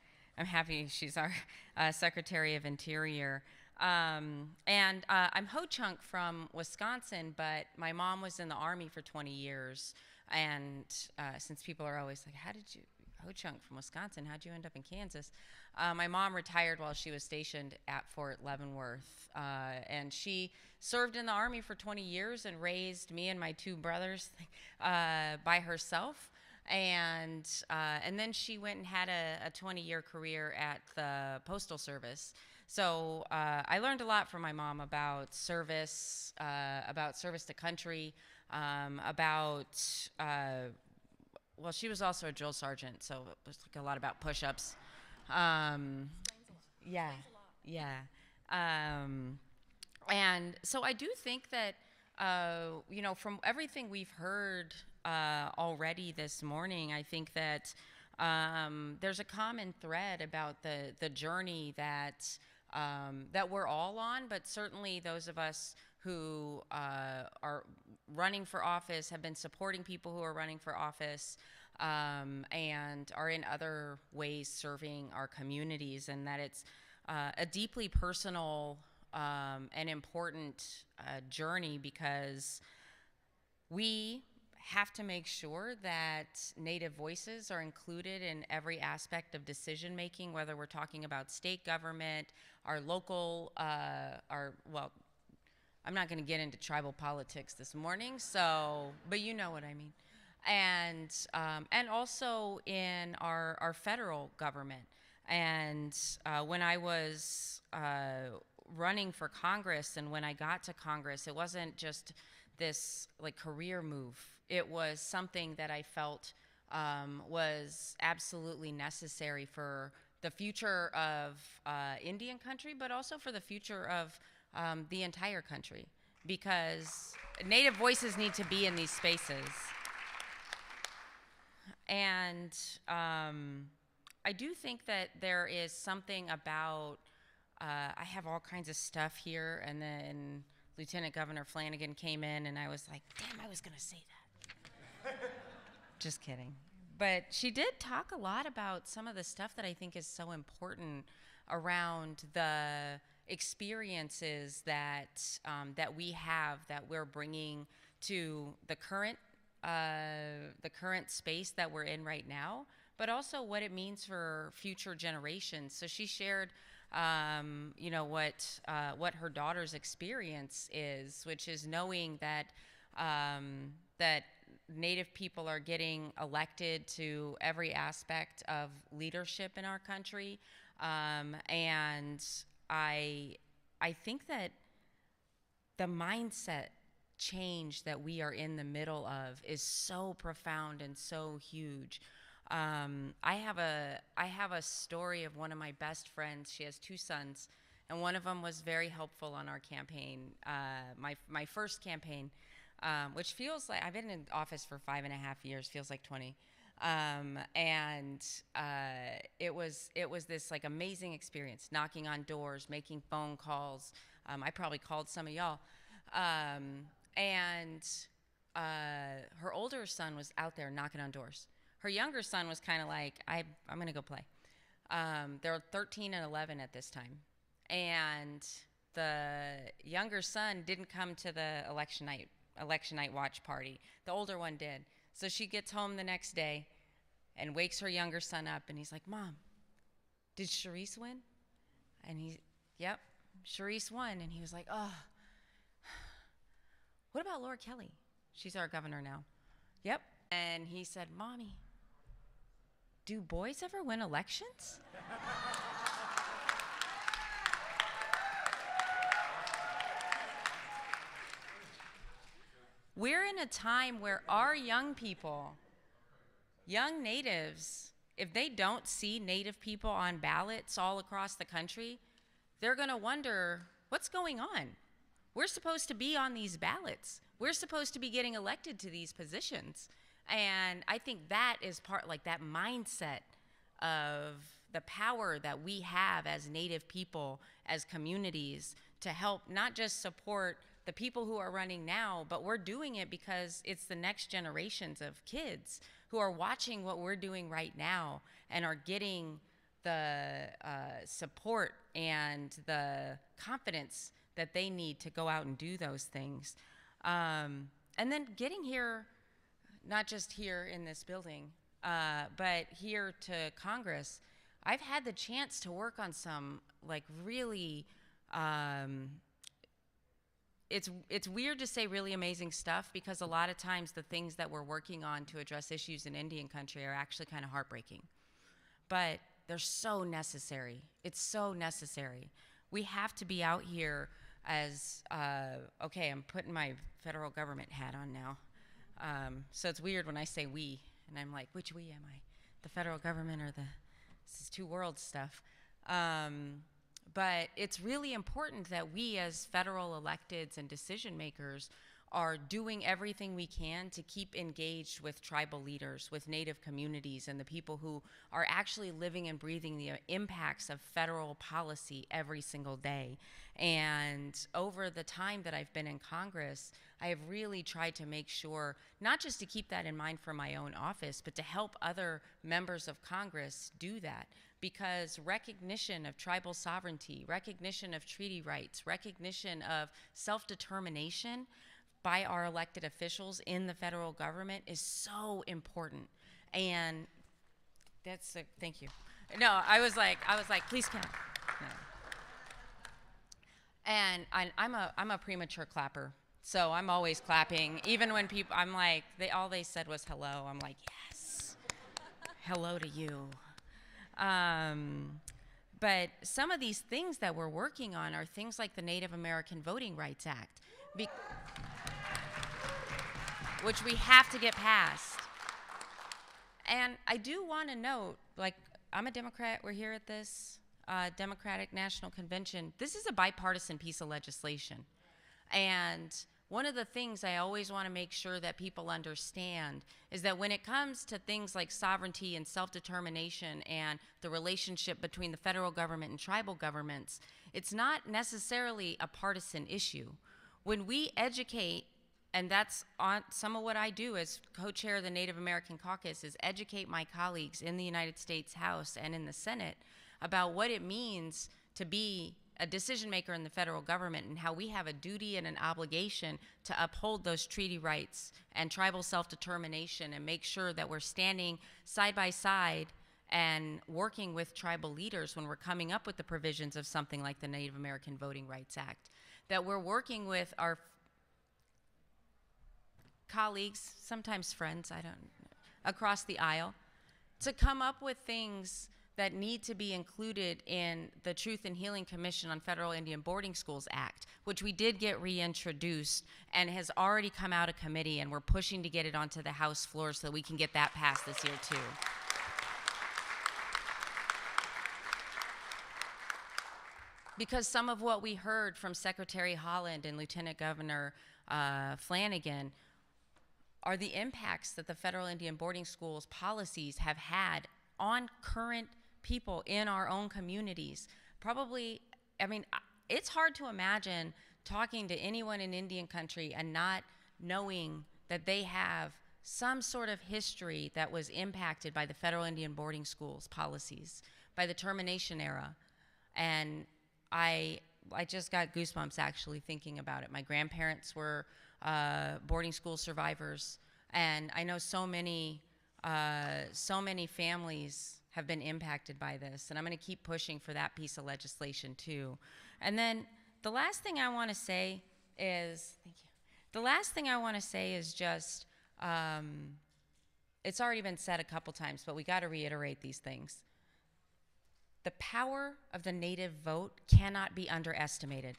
Secretary of Interior. And I'm Ho-Chunk from Wisconsin, but my mom was in the Army for 20 years. And since people are always like, how did you, Ho-Chunk from Wisconsin, how'd you end up in Kansas? My mom retired while she was stationed at Fort Leavenworth. And she served in the Army for 20 years and raised me and my 2 brothers by herself. And then she went and had a 20-year career at the Postal Service. So I learned a lot from my mom about service to country, well, she was also a drill sergeant, so it was like a lot about push-ups. Yeah. And so I do think that, you know, from everything we've heard already this morning, I think that there's a common thread about the journey that we're all on, but certainly those of us who are running for office, have been supporting people who are running for office, and are in other ways serving our communities, and that it's a deeply personal and important journey, because we have to make sure that Native voices are included in every aspect of decision making, whether we're talking about state government, our local, I'm not going to get into tribal politics this morning, but you know what I mean. And also in our federal government. And when I was running for Congress, and when I got to Congress, it wasn't just this like career move. It was something that I felt was absolutely necessary for the future of Indian country, but also for the future of the entire country, because Native voices need to be in these spaces. And I do think that there is something about, I have all kinds of stuff here, and then Lieutenant Governor Flanagan came in, and I was like, damn, I was going to say that. Just kidding. But she did talk a lot about some of the stuff that I think is so important around the experiences that we have, that we're bringing to the current space that we're in right now, but also what it means for future generations. So she shared, you know, what her daughter's experience is, which is knowing that that Native people are getting elected to every aspect of leadership in our country, and I think that the mindset change that we are in the middle of is so profound and so huge. I have a story of one of my best friends. She has 2 sons, and one of them was very helpful on our campaign, my first campaign, which feels like I've been in office for 5.5 years, feels like 20. And it was this like amazing experience, knocking on doors, making phone calls. I probably called some of y'all. And her older son was out there knocking on doors. Her younger son was kind of like, I'm going to go play. They're 13 and 11 at this time. And the younger son didn't come to the election night watch party. The older one did. So she gets home the next day, and wakes her younger son up, and he's like, Mom, did Sharice win? And yep, Sharice won. And he was like, oh, what about Laura Kelly? She's our governor now. Yep. And he said, Mommy, do boys ever win elections? We're in a time where our young people, young natives, if they don't see Native people on ballots all across the country, they're going to wonder, what's going on? We're supposed to be on these ballots. We're supposed to be getting elected to these positions. And I think that is part, like that mindset of the power that we have as Native people, as communities, to help not just support the people who are running now, but we're doing it because it's the next generations of kids who are watching what we're doing right now and are getting the support and the confidence that they need to go out and do those things. And then getting here, not just here in this building, but here to Congress, I've had the chance to work on some like really, it's weird to say really amazing stuff because a lot of times the things that we're working on to address issues in Indian country are actually kind of heartbreaking. But they're so necessary. It's so necessary. We have to be out here as, okay, I'm putting my federal government hat on now. So it's weird when I say we, and I'm like, which we am I? The federal government or this is two worlds stuff. But it's really important that we as federal electeds and decision makers are doing everything we can to keep engaged with tribal leaders, with Native communities, and the people who are actually living and breathing the impacts of federal policy every single day. And over the time that I've been in Congress, I have really tried to make sure, not just to keep that in mind for my own office, but to help other members of Congress do that. Because recognition of tribal sovereignty, recognition of treaty rights, recognition of self-determination by our elected officials in the federal government is so important. And that's a, thank you. No, I was like, please clap. No. And I'm a premature clapper, so I'm always clapping. Even when people, I'm like, all they said was hello. I'm like, yes, hello to you. But some of these things that we're working on are things like the Native American Voting Rights Act, which we have to get passed. And I do want to note, like, I'm a Democrat. We're here at this Democratic National Convention. This is a bipartisan piece of legislation. And one of the things I always want to make sure that people understand is that when it comes to things like sovereignty and self-determination and the relationship between the federal government and tribal governments, it's not necessarily a partisan issue. When we educate, and that's on some of what I do as co-chair of the Native American Caucus, is educate my colleagues in the United States House and in the Senate about what it means to be a decision maker in the federal government and how we have a duty and an obligation to uphold those treaty rights and tribal self-determination and make sure that we're standing side by side and working with tribal leaders when we're coming up with the provisions of something like the Native American Voting Rights Act, that we're working with our colleagues, sometimes friends, across the aisle, to come up with things that need to be included in the Truth and Healing Commission on Federal Indian Boarding Schools Act, which we did get reintroduced and has already come out of committee, and we're pushing to get it onto the House floor so that we can get that passed this year too. Because some of what we heard from Secretary Holland and Lieutenant Governor Flanagan are the impacts that the federal Indian boarding schools policies have had on current people in our own communities. Probably, I mean, it's hard to imagine talking to anyone in Indian country and not knowing that they have some sort of history that was impacted by the federal Indian boarding schools policies, by the termination era. And I just got goosebumps actually thinking about it. My grandparents were boarding school survivors, and I know so many So many families have been impacted by this, and I'm going to keep pushing for that piece of legislation too. And then the last thing I want to say is, thank you. The last thing I want to say is just, it's already been said a couple times, but we got to reiterate these things. The power of the Native vote cannot be underestimated.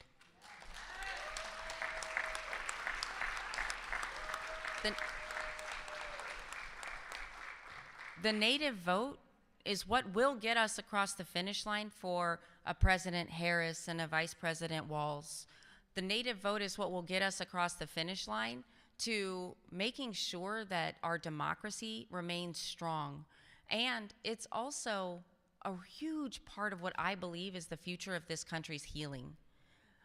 The Native vote is what will get us across the finish line for a President Harris and a Vice President Walz. The Native vote is what will get us across the finish line to making sure that our democracy remains strong. And it's also a huge part of what I believe is the future of this country's healing.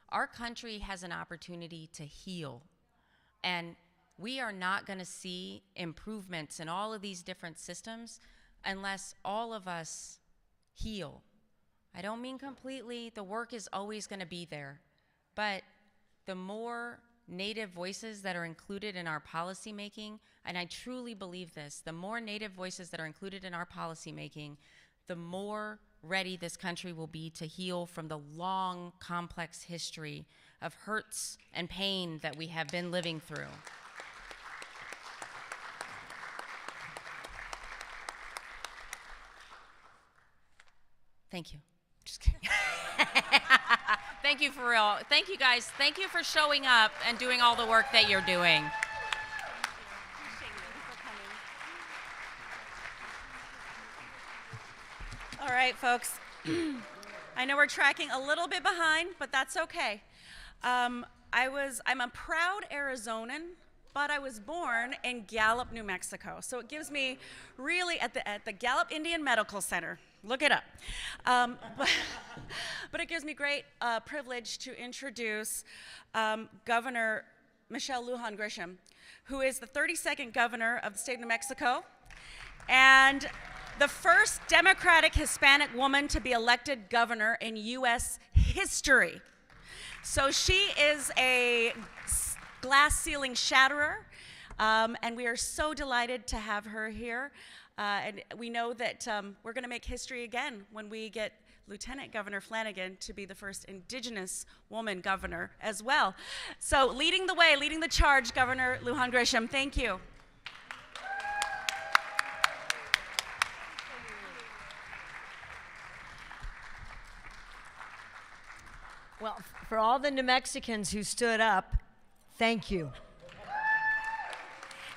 Our country has an opportunity to heal, and we are not going to see improvements in all of these different systems unless all of us heal. I don't mean completely. The work is always going to be there, but the more Native voices that are included in our policymaking, and I truly believe this, the more Native voices that are included in our policymaking, the more ready this country will be to heal from the long, complex history of hurts and pain that we have been living through. Thank you. Just kidding. Thank you for real. Thank you guys. Thank you for showing up and doing all the work that you're doing. All right, folks. I know we're tracking a little bit behind, but that's okay. I'm a proud Arizonan, but I was born in Gallup, New Mexico. So it gives me really at the Gallup Indian Medical Center. Look it up. But it gives me great privilege to introduce Governor Michelle Lujan Grisham, who is the 32nd governor of the state of New Mexico, and the first Democratic Hispanic woman to be elected governor in U.S. history. So she is a glass ceiling shatterer, and we are so delighted to have her here. And we know that we're going to make history again when we get Lieutenant Governor Flanagan to be the first Indigenous woman governor as well. So leading the way, leading the charge, Governor Lujan Grisham, thank you. Well, for all the New Mexicans who stood up, thank you.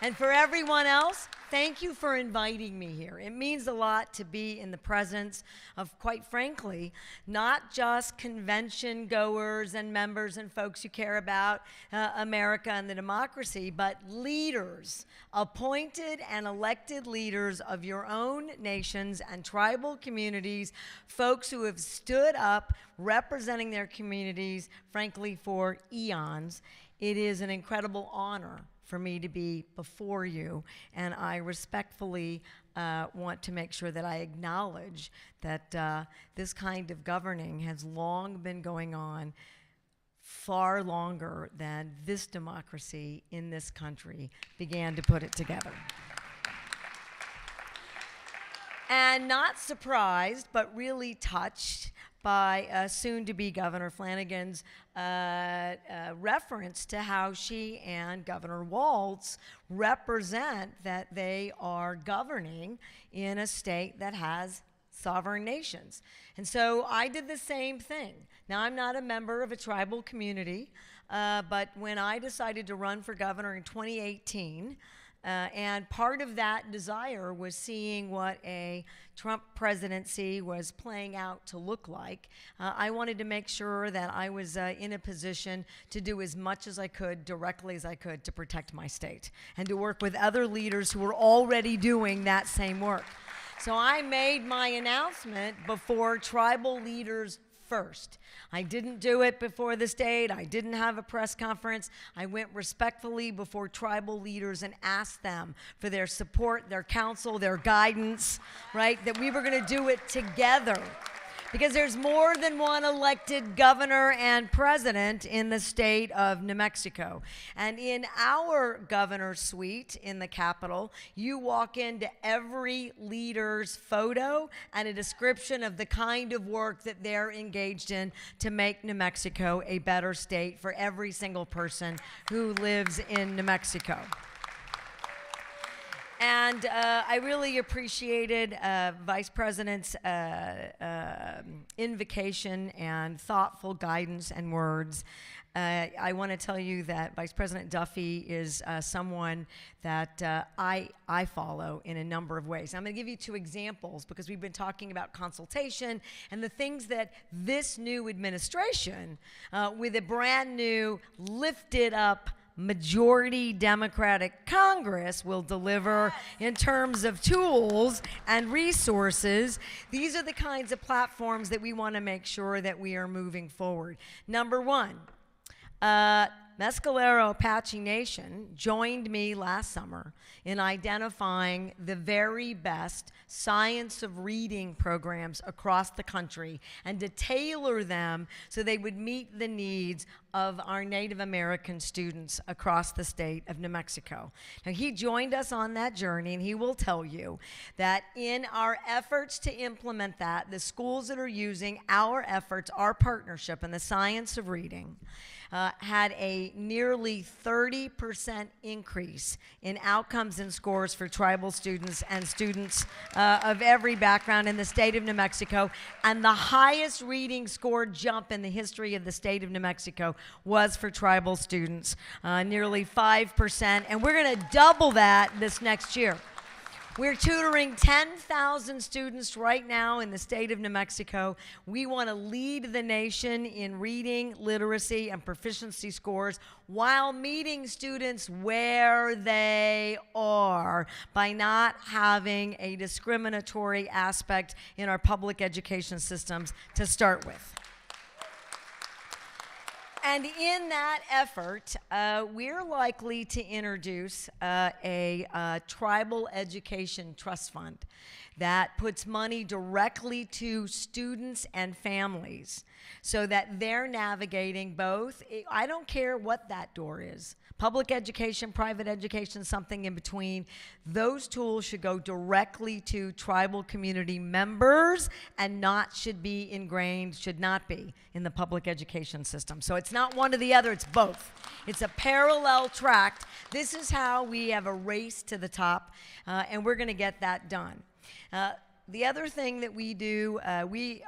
And for everyone else, thank you for inviting me here. It means a lot to be in the presence of, quite frankly, not just convention goers and members and folks who care about America and the democracy, but leaders, appointed and elected leaders of your own nations and tribal communities, folks who have stood up representing their communities, frankly, for eons. It is an incredible honor for me to be before you, and I respectfully want to make sure that I acknowledge that this kind of governing has long been going on, far longer than this democracy in this country began to put it together. And not surprised, but really touched by soon-to-be Governor Flanagan's reference to how she and Governor Walz represent that they are governing in a state that has sovereign nations. And so I did the same thing. Now, I'm not a member of a tribal community, but when I decided to run for governor in 2018, and part of that desire was seeing what a Trump presidency was playing out to look like. I wanted to make sure that I was in a position to do as much as I could, directly as I could, to protect my state and to work with other leaders who were already doing that same work. So I made my announcement before tribal leaders first. I didn't do it before the state. I didn't have a press conference. I went respectfully before tribal leaders and asked them for their support, their counsel, their guidance, right? That we were going to do it together. because there's more than one elected governor and president in the state of New Mexico. And in our governor's suite in the Capitol, you walk into every leader's photo and a description of the kind of work that they're engaged in to make New Mexico a better state for every single person who lives in New Mexico. And I really appreciated Vice President's invocation and thoughtful guidance and words. I want to tell you that Vice President Duffy is someone that I follow in a number of ways. I'm going to give you 2 examples because we've been talking about consultation and the things that this new administration, with a brand new, lifted up, majority Democratic Congress will deliver in terms of tools and resources. These are the kinds of platforms that we want to make sure that we are moving forward. Number 1, Mescalero Apache Nation joined me last summer in identifying the very best science of reading programs across the country and to tailor them so they would meet the needs of our Native American students across the state of New Mexico. Now, he joined us on that journey, and he will tell you that in our efforts to implement that, the schools that are using our efforts, our partnership in the science of reading, had a nearly 30% increase in outcomes and scores for tribal students and students of every background in the state of New Mexico. And the highest reading score jump in the history of the state of New Mexico was for tribal students, nearly 5%. And we're going to double that this next year. We're tutoring 10,000 students right now in the state of New Mexico. We want to lead the nation in reading, literacy, and proficiency scores while meeting students where they are by not having a discriminatory aspect in our public education systems to start with. And in that effort, we're likely to introduce a tribal education trust fund that puts money directly to students and families so that they're navigating both. I don't care what that door is. Public education, private education, something in between. Those tools should go directly to tribal community members and should not be in the public education system. So it's not one or the other, it's both. It's a parallel track. This is how we have a race to the top, and we're going to get that done. The other thing that we do, we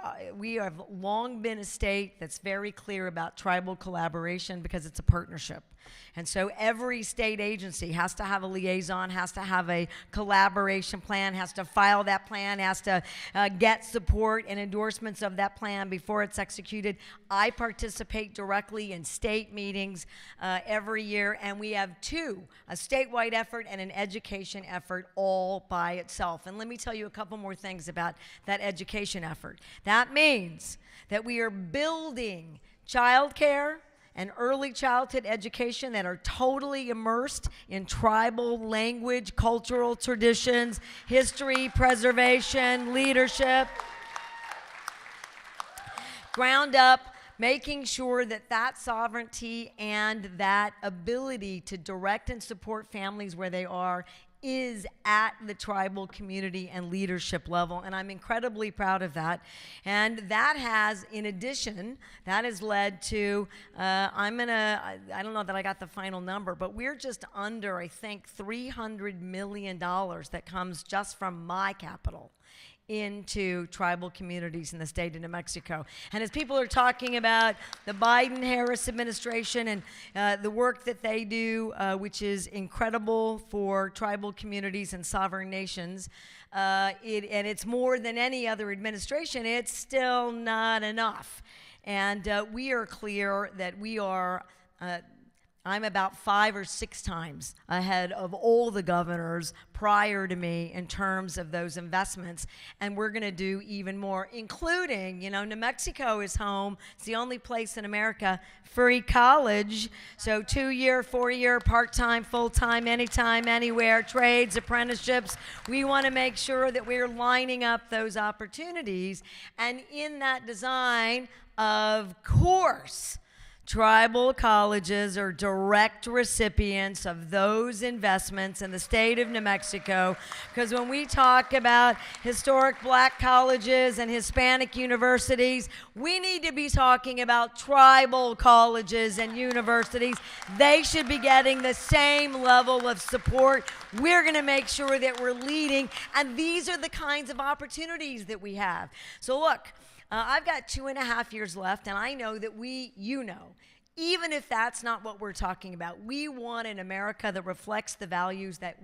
have long been a state that's very clear about tribal collaboration because it's a partnership. And so every state agency has to have a liaison, has to have a collaboration plan, has to file that plan, has to get support and endorsements of that plan before it's executed. I participate directly in state meetings every year, and we have 2, a statewide effort and an education effort all by itself. And let me tell you a couple more things about that education effort. That means that we are building childcare and early childhood education that are totally immersed in tribal language, cultural traditions, history, preservation, leadership. Ground up, making sure that that sovereignty and that ability to direct and support families where they are is at the tribal community and leadership level, and I'm incredibly proud of that. And that has, in addition, that has led to, I don't know that I got the final number, but we're just under, I think, $300 million that comes just from my capital into tribal communities in the state of New Mexico. And as people are talking about the Biden-Harris administration and the work that they do, which is incredible for tribal communities and sovereign nations, and it's more than any other administration, it's still not enough. And we are clear that we are I'm about 5 or 6 times ahead of all the governors prior to me in terms of those investments. And we're going to do even more, including, New Mexico is home. It's the only place in America, free college. So 2-year, 4-year, part-time, full-time, anytime, anywhere, trades, apprenticeships. We want to make sure that we're lining up those opportunities. And in that design, of course, tribal colleges are direct recipients of those investments in the state of New Mexico, because when we talk about historic black colleges and Hispanic universities, we need to be talking about tribal colleges and universities. They should be getting the same level of support. We're going to make sure that we're leading, and these are the kinds of opportunities that we have. So look, I've got 2.5 years left, and I know that even if that's not what we're talking about, we want an America that reflects the values that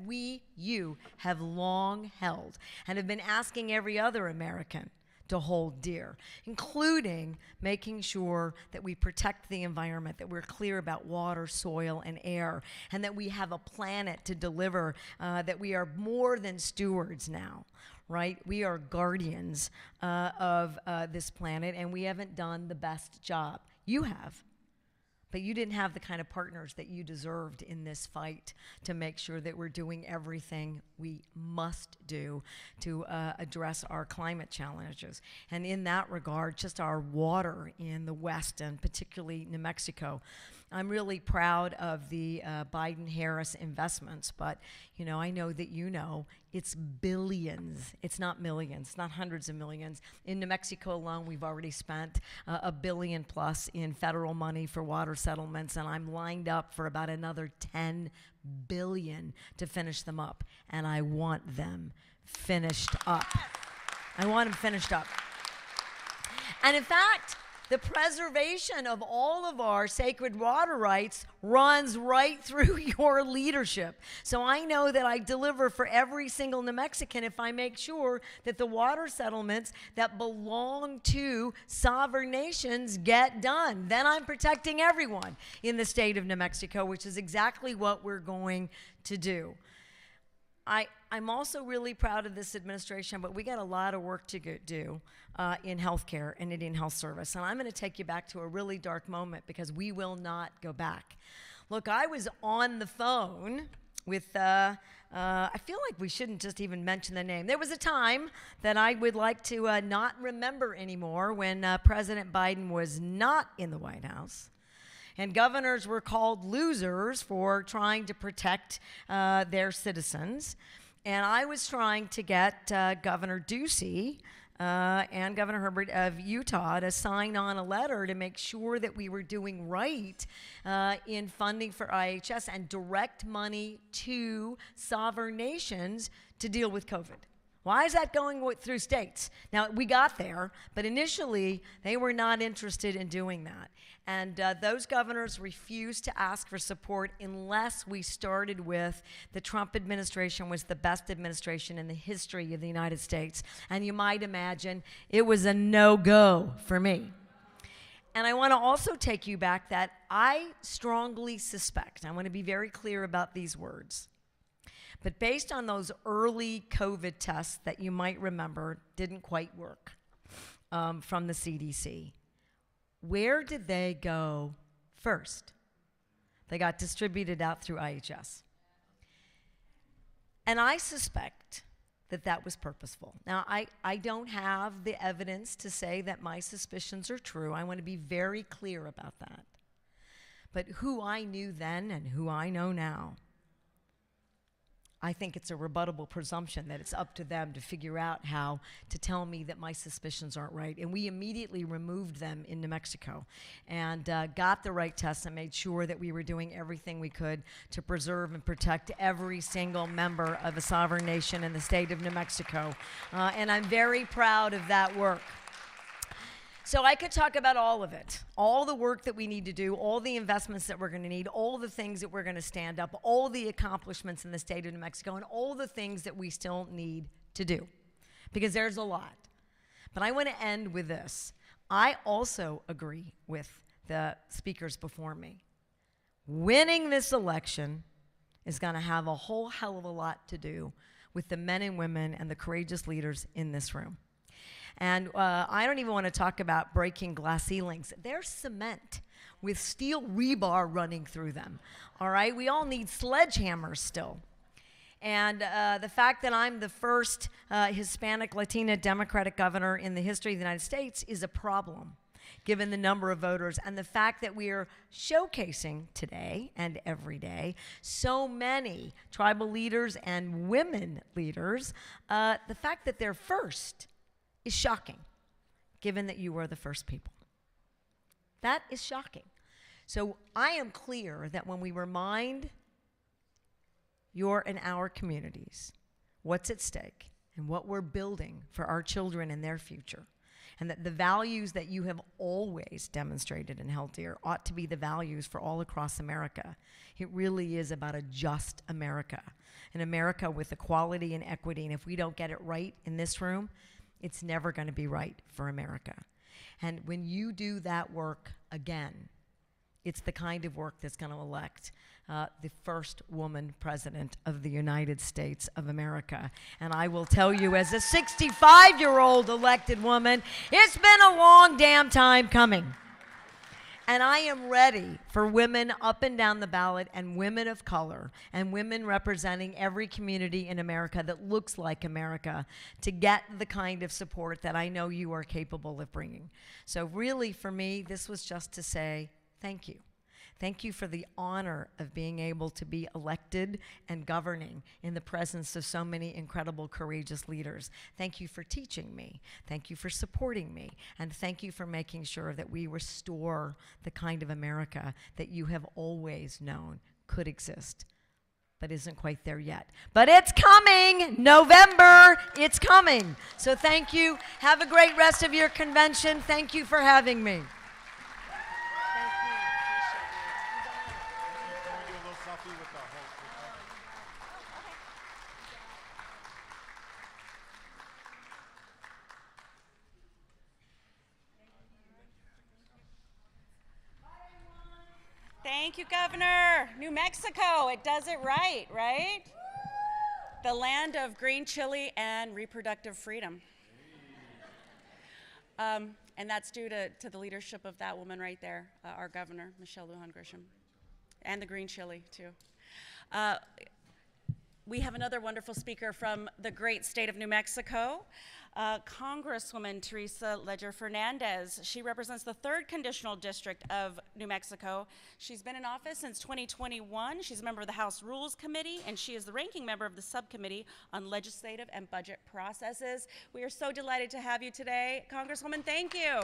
you have long held and have been asking every other American to hold dear, including making sure that we protect the environment, that we're clear about water, soil, and air, and that we have a planet to deliver, that we are more than stewards now. Right? We are guardians of this planet, and we haven't done the best job. You have. But you didn't have the kind of partners that you deserved in this fight to make sure that we're doing everything we must do to address our climate challenges. And in that regard, just our water in the West, and particularly New Mexico, I'm really proud of the Biden-Harris investments, but I know that it's billions. It's not millions, not hundreds of millions. In New Mexico alone, we've already spent $1 billion plus in federal money for water settlements, and I'm lined up for about another $10 billion to finish them up, and I want them finished up. I want them finished up. And in fact, the preservation of all of our sacred water rights runs right through your leadership. So I know that I deliver for every single New Mexican if I make sure that the water settlements that belong to sovereign nations get done. Then I'm protecting everyone in the state of New Mexico, which is exactly what we're going to do. I'm also really proud of this administration, but we got a lot of work to do in healthcare and Indian Health Service. And I'm going to take you back to a really dark moment, because we will not go back. Look, I was on the phone with, I feel like we shouldn't just even mention the name. There was a time that I would like to not remember anymore when President Biden was not in the White House. And governors were called losers for trying to protect their citizens. And I was trying to get Governor Ducey and Governor Herbert of Utah to sign on a letter to make sure that we were doing right in funding for IHS and direct money to sovereign nations to deal with COVID. Why is that going through states? Now, we got there, but initially, they were not interested in doing that. And those governors refused to ask for support unless we started with the Trump administration was the best administration in the history of the United States. And you might imagine it was a no-go for me. And I want to also take you back that I strongly suspect, I want to be very clear about these words, but based on those early COVID tests that you might remember didn't quite work from the CDC, where did they go first? They got distributed out through IHS. And I suspect that that was purposeful. Now, I don't have the evidence to say that my suspicions are true. I want to be very clear about that. But who I knew then and who I know now, I think it's a rebuttable presumption that it's up to them to figure out how to tell me that my suspicions aren't right. And we immediately removed them in New Mexico and got the right tests and made sure that we were doing everything we could to preserve and protect every single member of a sovereign nation in the state of New Mexico. And I'm very proud of that work. So I could talk about all of it, all the work that we need to do, all the investments that we're going to need, all the things that we're going to stand up, all the accomplishments in the state of New Mexico, and all the things that we still need to do, because there's a lot. But I want to end with this. I also agree with the speakers before me. winning this election is going to have a whole hell of a lot to do with the men and women and the courageous leaders in this room. And I don't even want to talk about breaking glass ceilings. They're cement with steel rebar running through them. All right? We all need sledgehammers still. And the fact that I'm the first Hispanic Latina Democratic governor in the history of the United States is a problem, given the number of voters and the fact that we are showcasing today and every day so many tribal leaders and women leaders. The fact that they're first is shocking, given that you were the first people. That is shocking. So I am clear that when we remind your and our communities what's at stake and what we're building for our children and their future, and that the values that you have always demonstrated and held dear ought to be the values for all across America. It really is about a just America, an America with equality and equity, and if we don't get it right in this room, it's never going to be right for America. And when you do that work again, it's the kind of work that's going to elect the first woman president of the United States of America. And I will tell you, as a 65-year-old elected woman, it's been a long damn time coming. And I am ready for women up and down the ballot and women of color and women representing every community in America that looks like America to get the kind of support that I know you are capable of bringing. So really, for me, this was just to say thank you. Thank you for the honor of being able to be elected and governing in the presence of so many incredible, courageous leaders. Thank you for teaching me. Thank you for supporting me. And thank you for making sure that we restore the kind of America that you have always known could exist, but isn't quite there yet. But it's coming! November, it's coming. So thank you. Have a great rest of your convention. Thank you for having me. Thank you, Governor. New Mexico, it does it right, right? The land of green chili and reproductive freedom. And that's due to the leadership of that woman right there, our governor, Michelle Lujan Grisham, and the green chili, too. We have another wonderful speaker from the great state of New Mexico, Congresswoman Teresa Leger Fernandez. She represents the 3rd Conditional District of New Mexico. She's been in office since 2021. She's a member of the House Rules Committee, and she is the ranking member of the Subcommittee on Legislative and Budget Processes. We are so delighted to have you today. Congresswoman, thank you.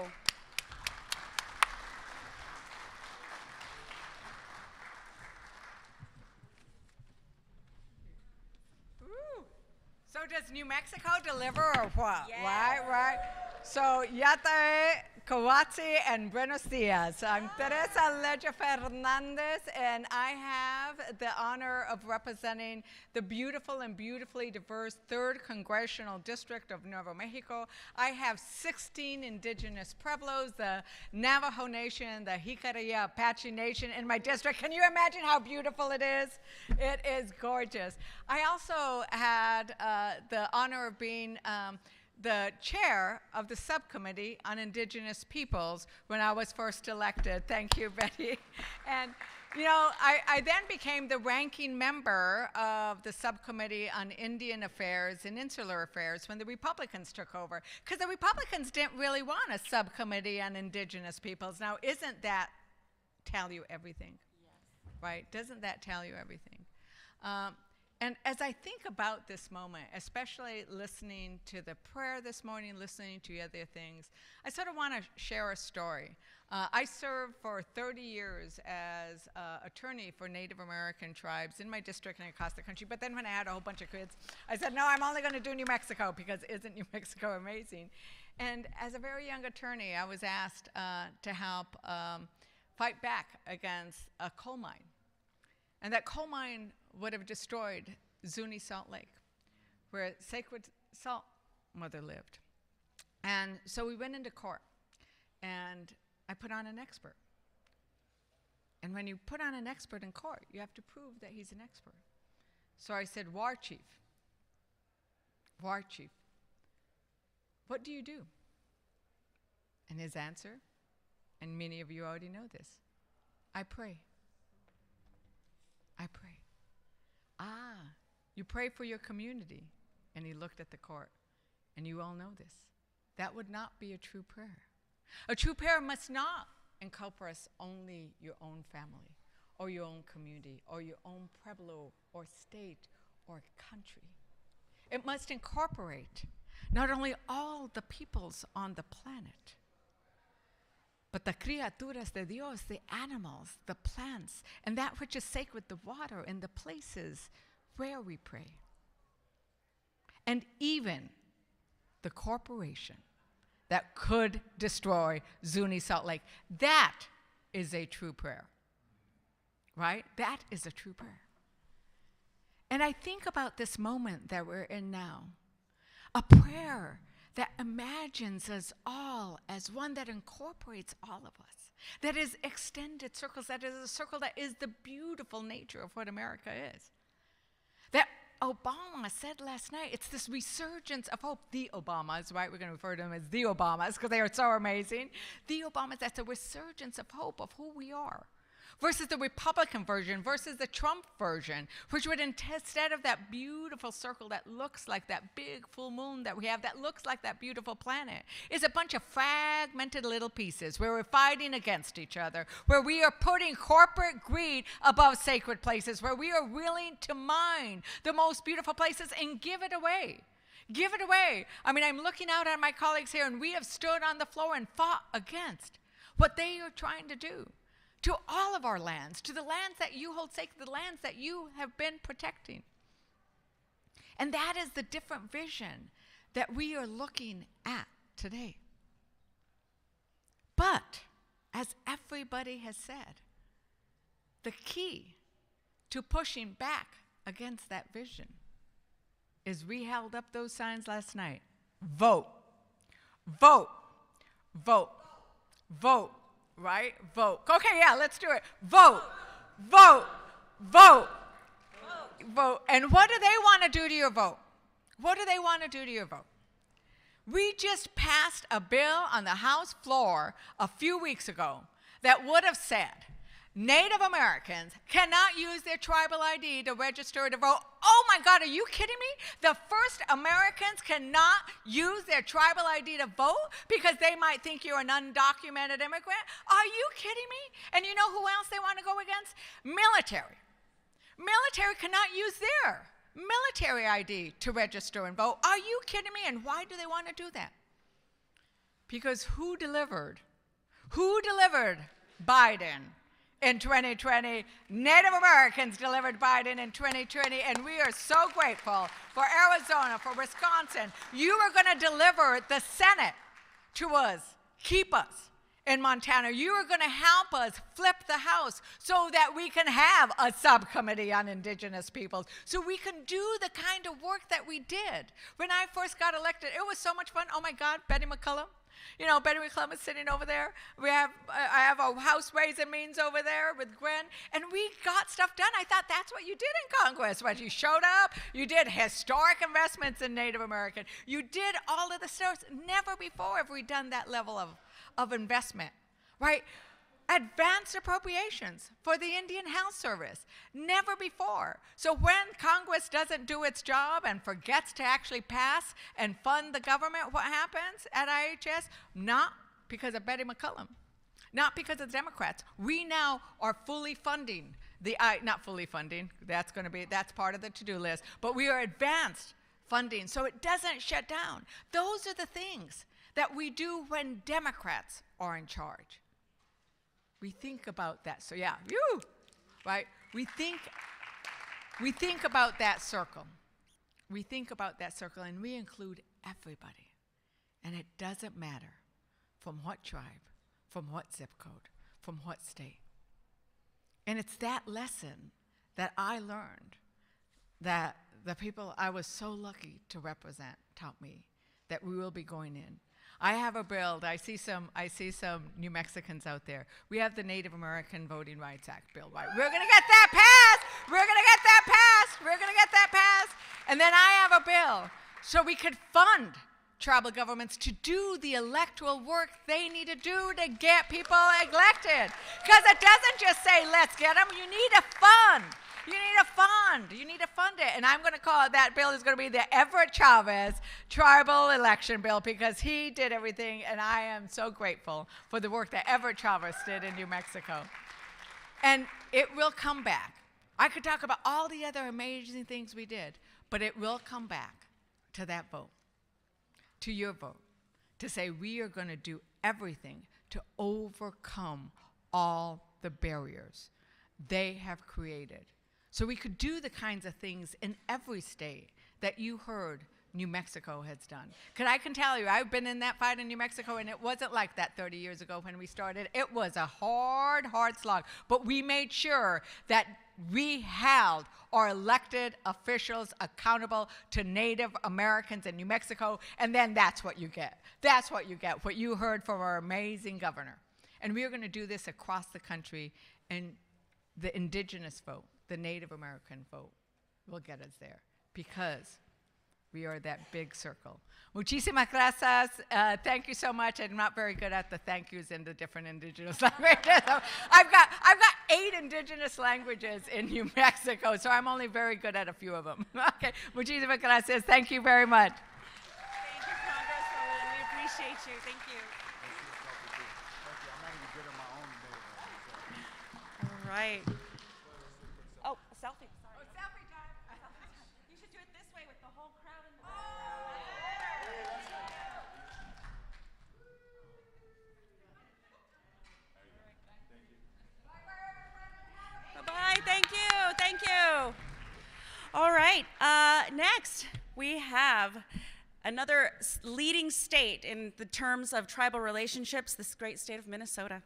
So does New Mexico deliver or what? Yes. Right. So, Yate, Kawatsi, and Buenos Dias. I'm Teresa Leger Fernandez, and I have the honor of representing the beautiful and beautifully diverse 3rd Congressional District of Nuevo Mexico. I have 16 indigenous pueblos, the Navajo Nation, the Jicarilla Apache Nation in my district. Can you imagine how beautiful it is? It is gorgeous. I also had the honor of being the chair of the subcommittee on indigenous peoples when I was first elected. Thank you, Betty. And you know, I then became the ranking member of the subcommittee on Indian affairs and insular affairs when the Republicans took over, because the Republicans didn't really want a subcommittee on indigenous peoples. Now, isn't that tell you everything? Yes. Right? Doesn't that tell you everything? And as I think about this moment, especially listening to the prayer this morning, listening to other things, I sort of want to share a story. I served for 30 years as attorney for Native American tribes in my district and across the country, but then when I had a whole bunch of kids, I said, no, I'm only going to do New Mexico, because isn't New Mexico amazing? And as a very young attorney, I was asked to help fight back against a coal mine. And that coal mine would have destroyed Zuni Salt Lake, where Sacred Salt Mother lived. And so we went into court, and I put on an expert. And when you put on an expert in court, you have to prove that he's an expert. So I said, War Chief, what do you do? And his answer, and many of you already know this, I pray. I pray. Ah, you pray for your community. And he looked at the court, and you all know this. That would not be a true prayer. A true prayer must not encompass only your own family, or your own community, or your own pueblo, or state, or country. It must incorporate not only all the peoples on the planet, but the criaturas de Dios, the animals, the plants, and that which is sacred, the water, and the places where we pray. And even the corporation that could destroy Zuni Salt Lake. That is a true prayer, right? That is a true prayer. And I think about this moment that we're in now, a prayer that imagines us all as one that incorporates all of us, that is extended circles, that is a circle that is the beautiful nature of what America is. That Obama said last night, it's this resurgence of hope. The Obamas, right? We're going to refer to them as the Obamas because they are so amazing. The Obamas, that's a resurgence of hope of who we are. Versus the Republican version, versus the Trump version, which would instead of that beautiful circle that looks like that big full moon that we have, that looks like that beautiful planet, is a bunch of fragmented little pieces where we're fighting against each other, where we are putting corporate greed above sacred places, where we are willing to mine the most beautiful places and give it away. Give it away. I mean, I'm looking out at my colleagues here, and we have stood on the floor and fought against what they are trying to do to all of our lands, to the lands that you hold sacred, the lands that you have been protecting. And that is the different vision that we are looking at today. But, as everybody has said, the key to pushing back against that vision is we held up those signs last night. Vote. Vote. Vote. Vote. Right? Vote. Okay, yeah, let's do it. Vote. Vote. Vote. Vote. And what do they want to do to your vote? What do they want to do to your vote? We just passed a bill on the House floor a few weeks ago that would have said Native Americans cannot use their tribal ID to register to vote. Oh my God, are you kidding me? The first Americans cannot use their tribal ID to vote because they might think you're an undocumented immigrant? Are you kidding me? And you know who else they want to go against? Military. Military cannot use their military ID to register and vote. Are you kidding me? And why do they want to do that? Because who delivered? Who delivered Biden? In 2020, Native Americans delivered Biden in 2020, and we are so grateful for Arizona, for Wisconsin. You are going to deliver the Senate to us, keep us in Montana. You are going to help us flip the House so that we can have a subcommittee on Indigenous peoples, so we can do the kind of work that we did. When I first got elected, it was so much fun. Oh my God, Betty McCollum. You know, Betty McClellan is sitting over there. I have a House Ways and Means over there with Gwen, and we got stuff done. I thought that's what you did in Congress. When you showed up, you did historic investments in Native American. You did all of the stuff. Never before have we done that level of investment, right? Advanced appropriations for the Indian Health Service. Never before. So when Congress doesn't do its job and forgets to actually pass and fund the government, what happens at IHS? Not because of Betty McCollum. Not because of the Democrats. We now are fully funding not fully funding, that's part of the to-do list, but we are advanced funding so it doesn't shut down. Those are the things that we do when Democrats are in charge. We think about that. So yeah, right? We think about that circle. We think about that circle, and we include everybody. And it doesn't matter from what tribe, from what zip code, from what state. And it's that lesson that I learned that the people I was so lucky to represent taught me that we will be going in. I have a bill. I see some New Mexicans out there. We have the Native American Voting Rights Act bill, right? We're going to get that passed. We're going to get that passed. We're going to get that passed. And then I have a bill so we could fund tribal governments to do the electoral work they need to do to get people elected. Because it doesn't just say, let's get them. You need a fund. You need a fund. You need to fund it. And I'm going to call it, that bill is going to be the Everett Chavez Tribal Election Bill, because he did everything, and I am so grateful for the work that Everett Chavez did in New Mexico. And it will come back. I could talk about all the other amazing things we did, but it will come back to that vote, to your vote, to say we are going to do everything to overcome all the barriers they have created. So we could do the kinds of things in every state that you heard New Mexico has done. Because I can tell you, I've been in that fight in New Mexico, and it wasn't like that 30 years ago when we started. It was a hard, hard slog. But we made sure that we held our elected officials accountable to Native Americans in New Mexico, and then that's what you get. That's what you get, what you heard from our amazing governor. And we are going to do this across the country, and the indigenous vote, the Native American vote, will get us there, because we are that big circle. Muchísimas gracias. Thank you so much. I'm not very good at the thank yous in the different indigenous languages. I've got 8 indigenous languages in New Mexico, so I'm only very good at a few of them. Okay. Muchísimas gracias. Thank you very much. Thank you, Congresswoman. We appreciate you. Thank you. All right. Oh, a selfie. Sorry. Oh, selfie time. You should do it this way with the whole crowd in the back. Bye-bye. Thank you. Thank you. All right. Next, we have another leading state in the terms of tribal relationships, this great state of Minnesota.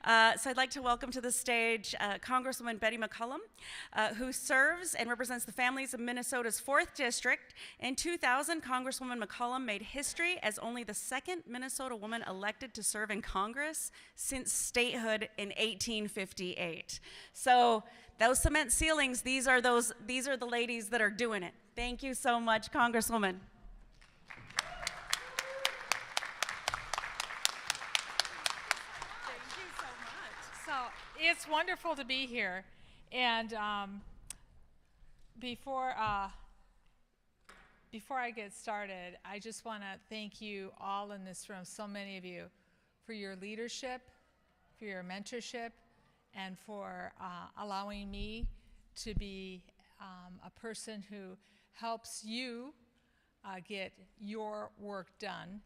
So I'd like to welcome to the stage Congresswoman Betty McCollum, who serves and represents the families of Minnesota's 4th District. In 2000, Congresswoman McCollum made history as only the 2nd Minnesota woman elected to serve in Congress since statehood in 1858. So those cement ceilings, these are the ladies that are doing it. Thank you so much, Congresswoman. It's wonderful to be here, and before I get started, I just want to thank you all in this room, so many of you, for your leadership, for your mentorship, and for allowing me to be a person who helps you get your work done.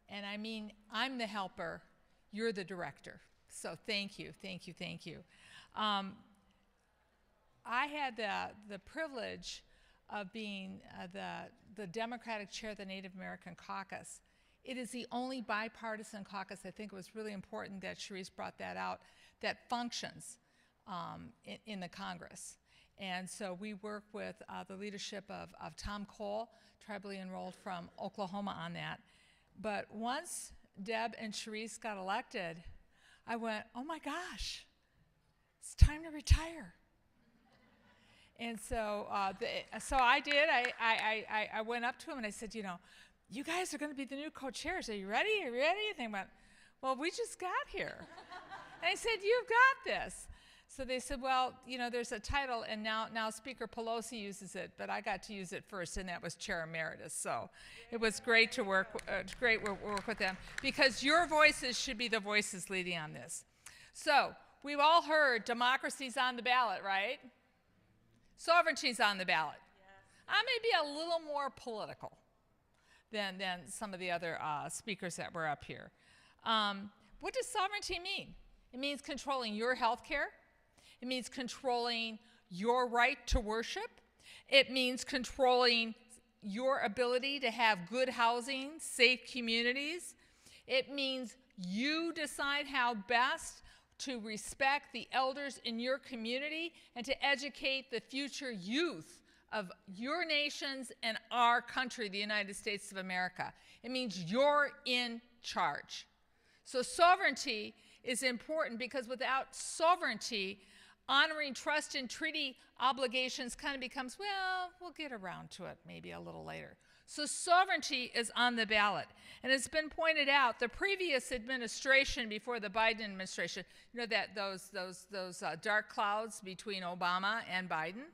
And I mean, I'm the helper, you're the director. So thank you, thank you, thank you. I had the privilege of being the Democratic chair of the Native American Caucus. It is the only bipartisan caucus, I think it was really important that Sharice brought that out, that functions in the Congress. And so we work with the leadership of Tom Cole, tribally enrolled from Oklahoma, on that. But once Deb and Sharice got elected, I went, oh my gosh, it's time to retire. And so, so I did. I went up to him and I said, you know, you guys are going to be the new co-chairs. Are you ready? Are you ready? And they went, well, we just got here. And I said, you've got this. So they said, well, you know, there's a title, and now Speaker Pelosi uses it, but I got to use it first, and that was Chair Emeritus. So it was great to work with them, because your voices should be the voices leading on this. So we've all heard democracy's on the ballot, right? Sovereignty's on the ballot. Yes. I may be a little more political than some of the other speakers that were up here. What does sovereignty mean? It means controlling your health care. It means controlling your right to worship. It means controlling your ability to have good housing, safe communities. It means you decide how best to respect the elders in your community and to educate the future youth of your nations and our country, the United States of America. It means you're in charge. So sovereignty is important because without sovereignty, honoring trust and treaty obligations kind of becomes, well, we'll get around to it maybe a little later. So sovereignty is on the ballot. And it's been pointed out, the previous administration before the Biden administration, you know, that those dark clouds between Obama and Biden,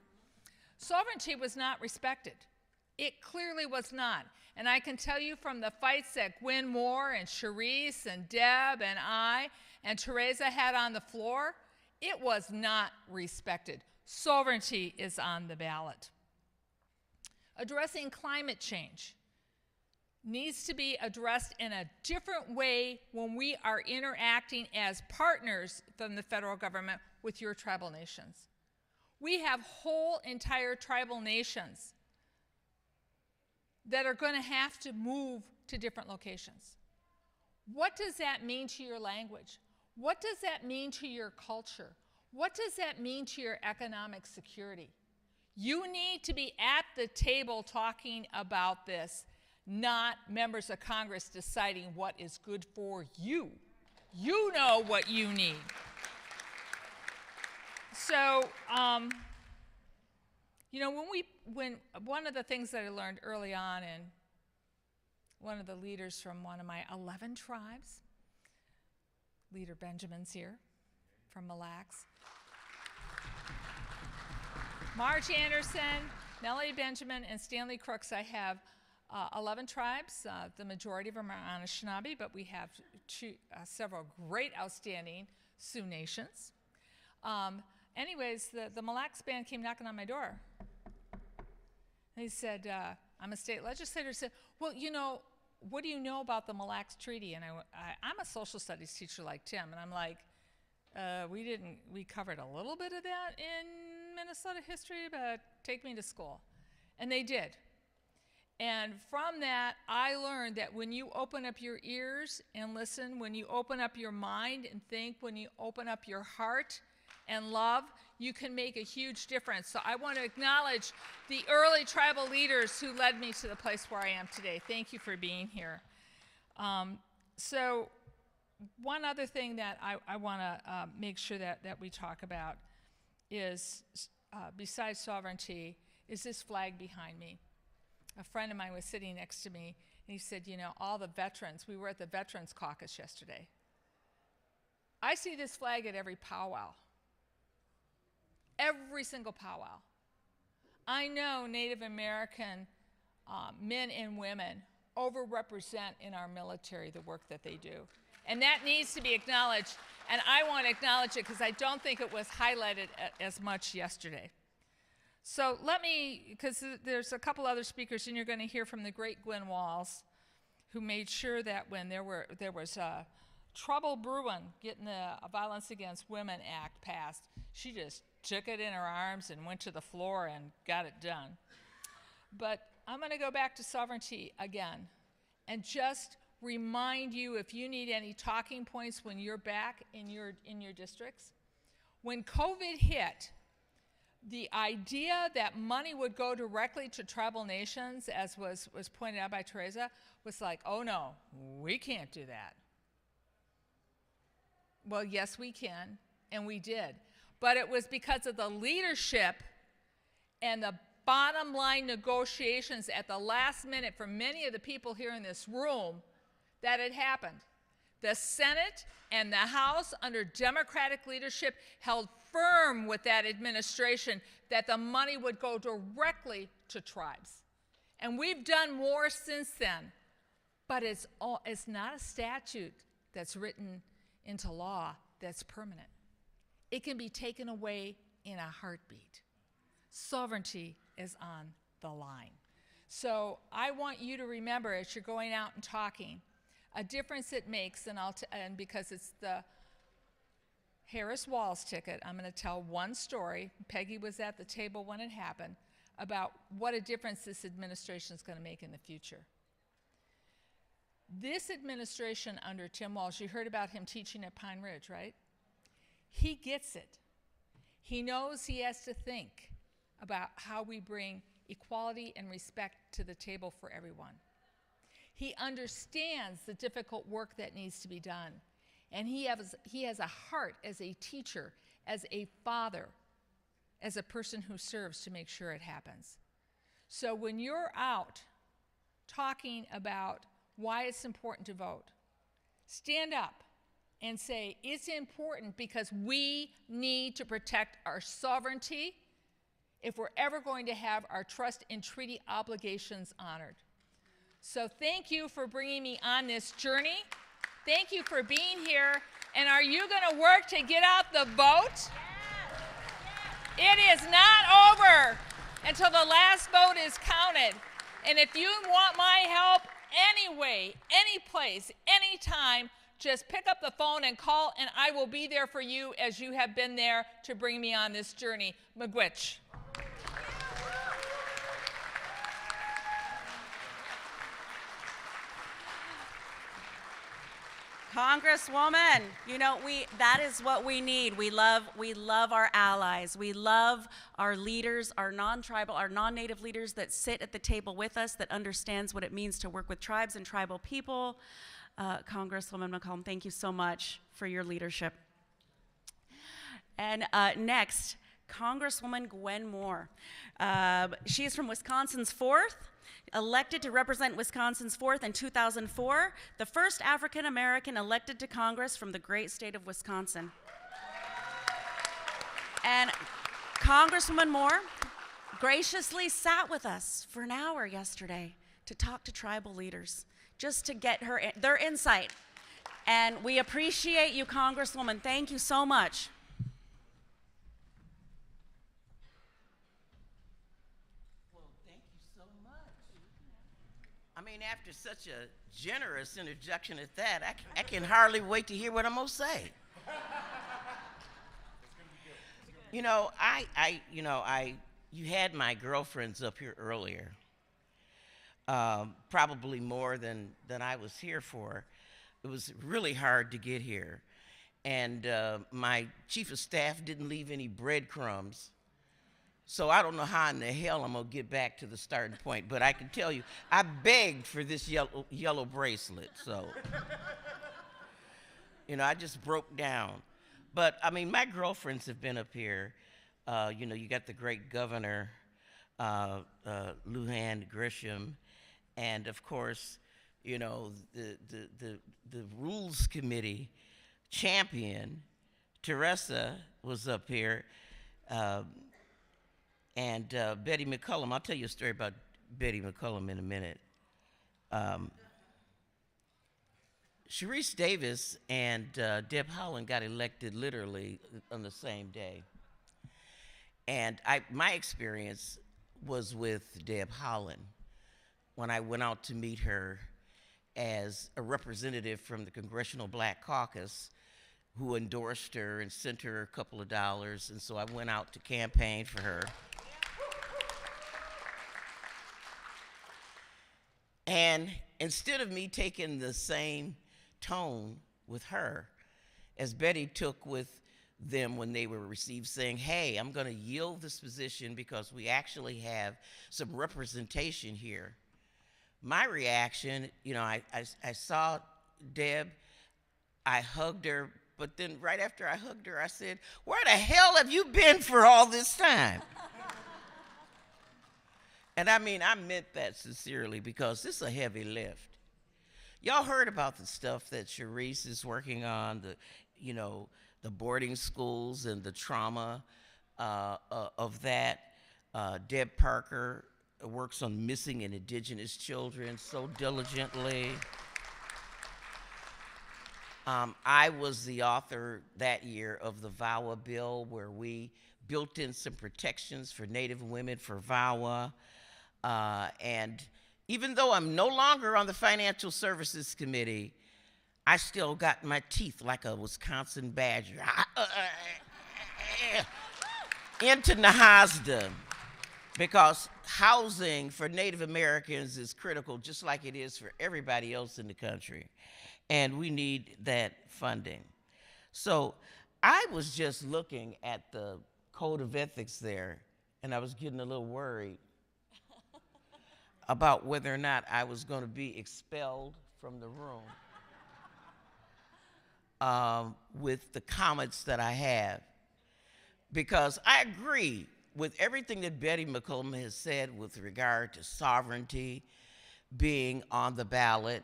sovereignty was not respected. It clearly was not. And I can tell you from the fights that Gwen Moore and Charisse and Deb and I and Teresa had on the floor, it was not respected. Sovereignty is on the ballot. Addressing climate change needs to be addressed in a different way when we are interacting as partners from the federal government with your tribal nations. We have whole entire tribal nations that are going to have to move to different locations. What does that mean to your language? What does that mean to your culture? What does that mean to your economic security? You need to be at the table talking about this, not members of Congress deciding what is good for you. You know what you need. So, you know, when one of the things that I learned early on, and one of the leaders from one of my 11 tribes, Leader Benjamin's here from Mille Lacs, Marge Anderson, Melody Benjamin, and Stanley Crooks. I have 11 tribes. The majority of them are Anishinaabe, but we have several great, outstanding Sioux nations. Anyways, the Mille Lacs band came knocking on my door. And he said, I'm a state legislator. He said, well, you know, what do you know about the Mille Lacs Treaty? And I'm a social studies teacher like Tim, and I'm like, we covered a little bit of that in Minnesota history, but take me to school. And they did. And from that, I learned that when you open up your ears and listen, when you open up your mind and think, when you open up your heart and love, you can make a huge difference. So I want to acknowledge the early tribal leaders who led me to the place where I am today. Thank you for being here. So one other thing that I want to make sure that we talk about is, besides sovereignty, is this flag behind me. A friend of mine was sitting next to me, and he said, you know, all the veterans, we were at the Veterans Caucus yesterday. I see this flag at every powwow. Every single powwow. I know Native American men and women overrepresent in our military the work that they do. And that needs to be acknowledged, and I want to acknowledge it because I don't think it was highlighted as much yesterday. So let me, because there's a couple other speakers, and you're going to hear from the great Gwen Walls, who made sure that when there was trouble brewing getting the Violence Against Women Act passed, she just took it in her arms and went to the floor and got it done. But I'm going to go back to sovereignty again and just remind you, if you need any talking points when you're back in your districts. When COVID hit, the idea that money would go directly to tribal nations, as was pointed out by Teresa, was like, oh no, we can't do that. Well, yes, we can, and we did. But it was because of the leadership and the bottom line negotiations at the last minute for many of the people here in this room that it happened. The Senate and the House, under Democratic leadership, held firm with that administration that the money would go directly to tribes. And we've done more since then, but it's not a statute that's written into law that's permanent. It can be taken away in a heartbeat. Sovereignty is on the line. So I want you to remember, as you're going out and talking, a difference it makes, and because it's the Harris Walls ticket, I'm going to tell one story. Peggy was at the table when it happened, about what a difference this administration is going to make in the future. This administration under Tim Walz, you heard about him teaching at Pine Ridge, right? He gets it. He knows he has to think about how we bring equality and respect to the table for everyone. He understands the difficult work that needs to be done. And he has a heart as a teacher, as a father, as a person who serves to make sure it happens. So when you're out talking about why it's important to vote, stand up and say, it's important because we need to protect our sovereignty if we're ever going to have our trust and treaty obligations honored. So thank you for bringing me on this journey. Thank you for being here. And are you going to work to get out the vote? It is not over until the last vote is counted. And if you want my help anyway, any place, anytime, just pick up the phone and call, and I will be there for you as you have been there to bring me on this journey. Miigwech. Congresswoman, you know, that is what we need. We love our allies. We love our leaders, our non-tribal, our non-native leaders that sit at the table with us, that understands what it means to work with tribes and tribal people. Congresswoman McCollum, thank you so much for your leadership. And next, Congresswoman Gwen Moore. She is from Wisconsin's 4th. Elected to represent Wisconsin's 4th in 2004, the first African American elected to Congress from the great state of Wisconsin. And Congresswoman Moore graciously sat with us for an hour yesterday to talk to tribal leaders, just to get their insight. And we appreciate you, Congresswoman. Thank you so much. I mean, after such a generous introduction at that, I can hardly wait to hear what I'm gonna say. You know, you had my girlfriends up here earlier, probably more than I was here for. It was really hard to get here, and my chief of staff didn't leave any breadcrumbs. So I don't know how in the hell I'm gonna get back to the starting point, but I can tell you, I begged for this yellow bracelet, so. You know, I just broke down. But I mean, my girlfriends have been up here. You know, you got the great governor, Lujan Grisham, and of course, you know, the Rules Committee champion, Teresa, was up here. And Betty McCollum, I'll tell you a story about Betty McCollum in a minute. Sharice Davis and Deb Haaland got elected literally on the same day. And my experience was with Deb Haaland when I went out to meet her as a representative from the Congressional Black Caucus who endorsed her and sent her a couple of dollars. And so I went out to campaign for her. And instead of me taking the same tone with her as Betty took with them when they were received, saying, hey, I'm going to yield this position because we actually have some representation here. My reaction, you know, I saw Deb, I hugged her, but then right after I hugged her, I said, where the hell have you been for all this time? And I mean, I meant that sincerely because this is a heavy lift. Y'all heard about the stuff that Sharice is working on, you know, the boarding schools and the trauma of that. Deb Parker works on missing and indigenous children so diligently. I was the author that year of the VAWA bill, where we built in some protections for Native women for VAWA. And even though I'm no longer on the Financial Services Committee, I still got my teeth like a Wisconsin badger into NAHASDA, because housing for Native Americans is critical, just like it is for everybody else in the country, and we need that funding. So I was just looking at the code of ethics there, and I was getting a little worried. about whether or not I was going to be expelled from the room with the comments that I have. Because I agree with everything that Betty McCollum has said with regard to sovereignty being on the ballot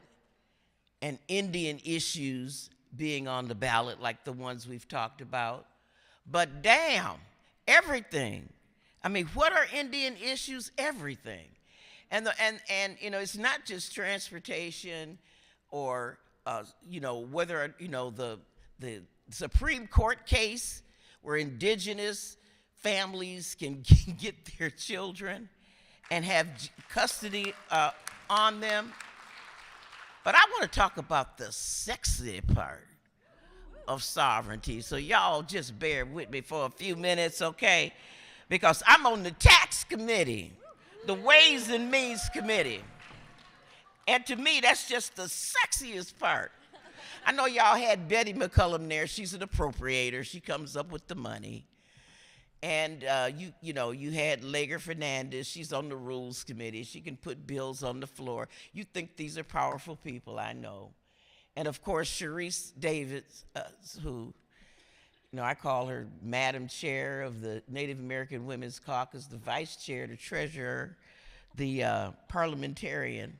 and Indian issues being on the ballot like the ones we've talked about. But damn, everything. I mean, what are Indian issues? Everything. And you know, it's not just transportation or you know, whether you know the Supreme Court case where indigenous families can get their children and have custody on them. But I want to talk about the sexy part of sovereignty. So y'all just bear with me for a few minutes, okay? Because I'm on the tax committee, the Ways and Means Committee. And to me, that's just the sexiest part. I know y'all had Betty McCollum there. She's an appropriator. She comes up with the money. And you know, you had Lager Fernandez. She's on the Rules Committee. She can put bills on the floor. You think these are powerful people, I know. And of course, Sharice Davids, who, you know, I call her Madam Chair of the Native American Women's Caucus, the Vice Chair, the Treasurer, the parliamentarian,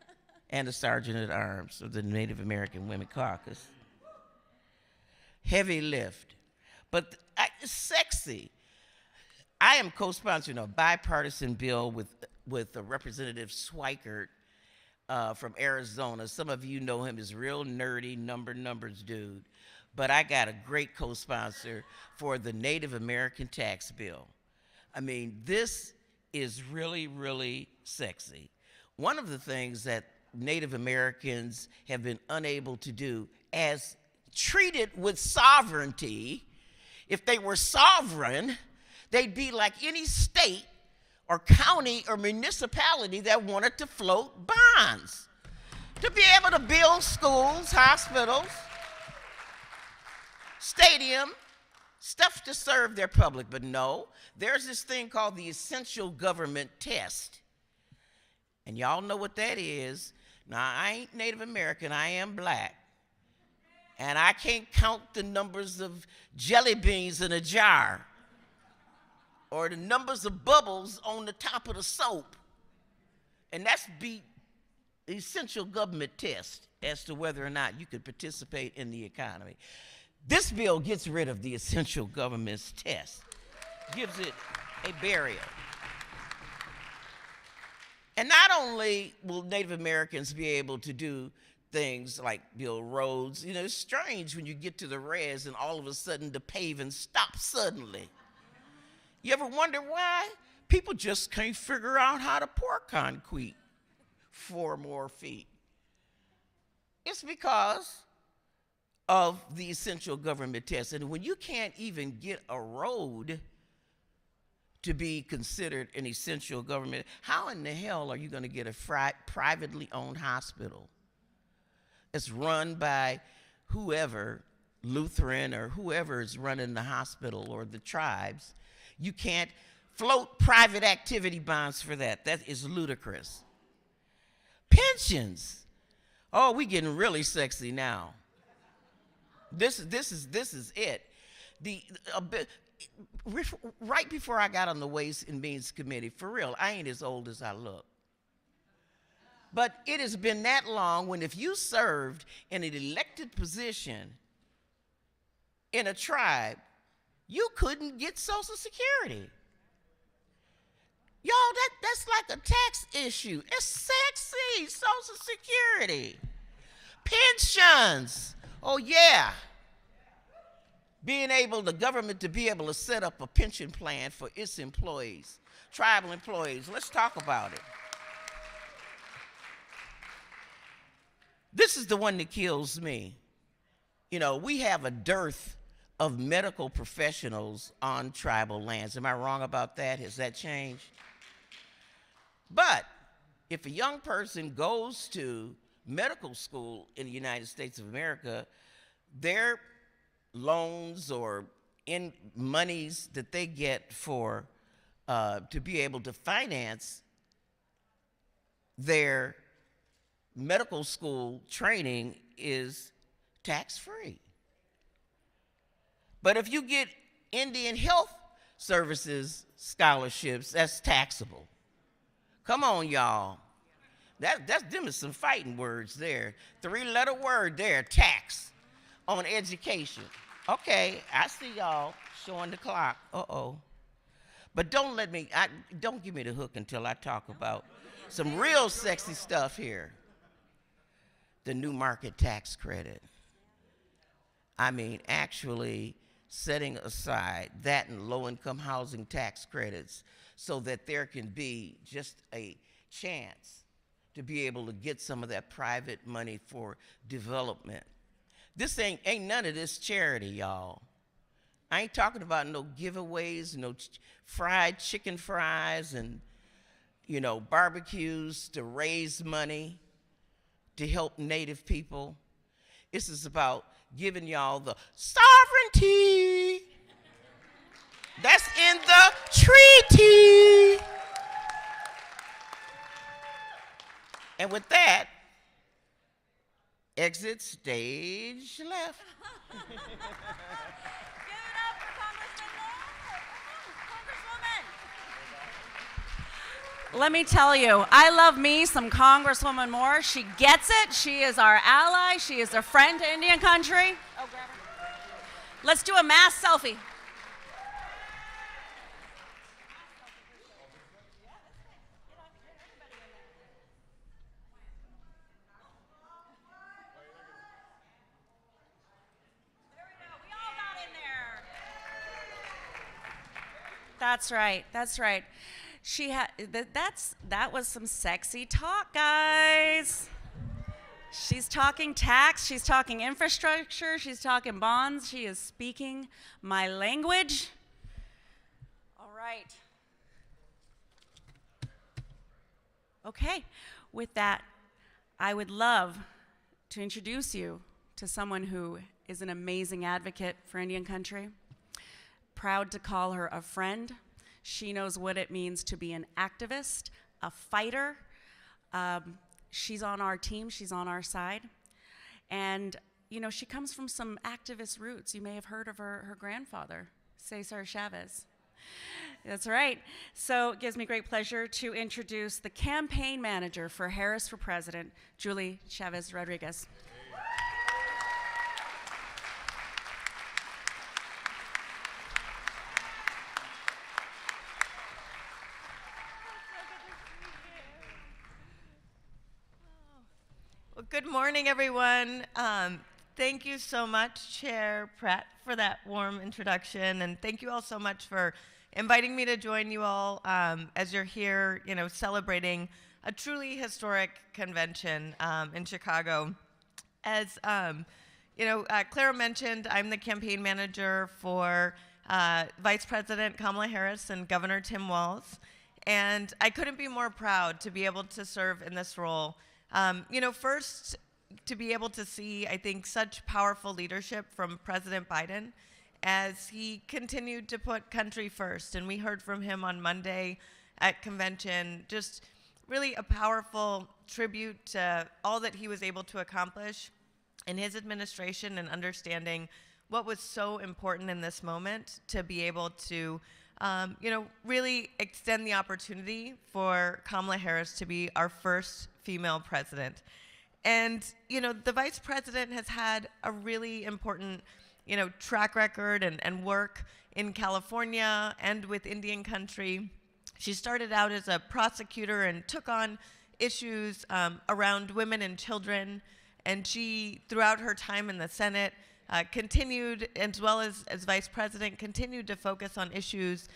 and the Sergeant at Arms of the Native American Women Caucus. Heavy lift, but it's sexy. I am co-sponsoring a bipartisan bill with Representative Swikert from Arizona. Some of you know him as real nerdy numbers dude, but I got a great co-sponsor for the Native American tax bill. I mean, this is really, really sexy. One of the things that Native Americans have been unable to do as treated with sovereignty, if they were sovereign, they'd be like any state or county or municipality that wanted to float bonds to be able to build schools, hospitals, stadium, stuff to serve their public. But no, there's this thing called the essential government test. And y'all know what that is. Now, I ain't Native American, I am black. And I can't count the numbers of jelly beans in a jar or the numbers of bubbles on the top of the soap. And that's the essential government test as to whether or not you could participate in the economy. This bill gets rid of the essential government's test, gives it a barrier. And not only will Native Americans be able to do things like build roads, you know, it's strange when you get to the res and all of a sudden the paving stops suddenly. You ever wonder why? People just can't figure out how to pour concrete 4 more feet. It's because of the essential government test. And when you can't even get a road to be considered an essential government, how in the hell are you going to get a privately owned hospital? It's run by whoever, Lutheran or whoever is running the hospital or the tribes. You can't float private activity bonds for that. That is ludicrous. Pensions. Oh, we getting really sexy now. This is it. Right before I got on the Ways and Means Committee, for real, I ain't as old as I look. But it has been that long when if you served in an elected position in a tribe, you couldn't get Social Security. Y'all, that's like a tax issue. It's sexy, Social Security. Pensions, oh yeah. Being able, the government to be able to set up a pension plan for its employees, tribal employees. Let's talk about it. This is the one that kills me. You know, we have a dearth of medical professionals on tribal lands. Am I wrong about that? Has that changed? But if a young person goes to medical school in the United States of America, their loans or in monies that they get for to be able to finance their medical school training is tax-free. But if you get Indian Health Services scholarships, that's taxable. Come on, y'all. Them is some fighting words there. 3-letter word there, tax on education. Okay, I see y'all showing the clock. Uh-oh. But don't give me the hook until I talk about some real sexy stuff here. The new market tax credit. I mean, actually setting aside that and low-income housing tax credits so that there can be just a chance to be able to get some of that private money for development. This ain't none of this charity, y'all. I ain't talking about no giveaways, no fried chicken fries and, barbecues to raise money to help Native people. This is about giving y'all the sovereignty that's in the treaty. And with that, exit stage left. Give it up for Congressman Moore. Congresswoman. Let me tell you, I love me some Congresswoman Moore. She gets it. She is our ally. She is a friend to Indian country. Oh, grab her. Let's do a mass selfie. That's right. That's right. That was some sexy talk, guys. She's talking tax, she's talking infrastructure, she's talking bonds. She is speaking my language. All right. Okay. With that, I would love to introduce you to someone who is an amazing advocate for Indian country. Proud to call her a friend. She knows what it means to be an activist, a fighter. She's on our team, she's on our side. And, she comes from some activist roots. You may have heard of her grandfather, Cesar Chavez. That's right. So it gives me great pleasure to introduce the campaign manager for Harris for President, Julie Chavez Rodriguez. Well, good morning, everyone. Thank you so much, Chair Pratt, for that warm introduction, and thank you all so much for inviting me to join you all as you're here, celebrating a truly historic convention in Chicago. As Clara mentioned, I'm the campaign manager for Vice President Kamala Harris and Governor Tim Walz, and I couldn't be more proud to be able to serve in this role. First, to be able to see, I think, such powerful leadership from President Biden as he continued to put country first. And we heard from him on Monday at convention, just really a powerful tribute to all that he was able to accomplish in his administration and understanding what was so important in this moment to be able to really extend the opportunity for Kamala Harris to be our first female president. And, the vice president has had a really important, track record and work in California and with Indian country. She started out as a prosecutor and took on issues around women and children. And she, throughout her time in the Senate, continued, as well as vice president, continued to focus on issues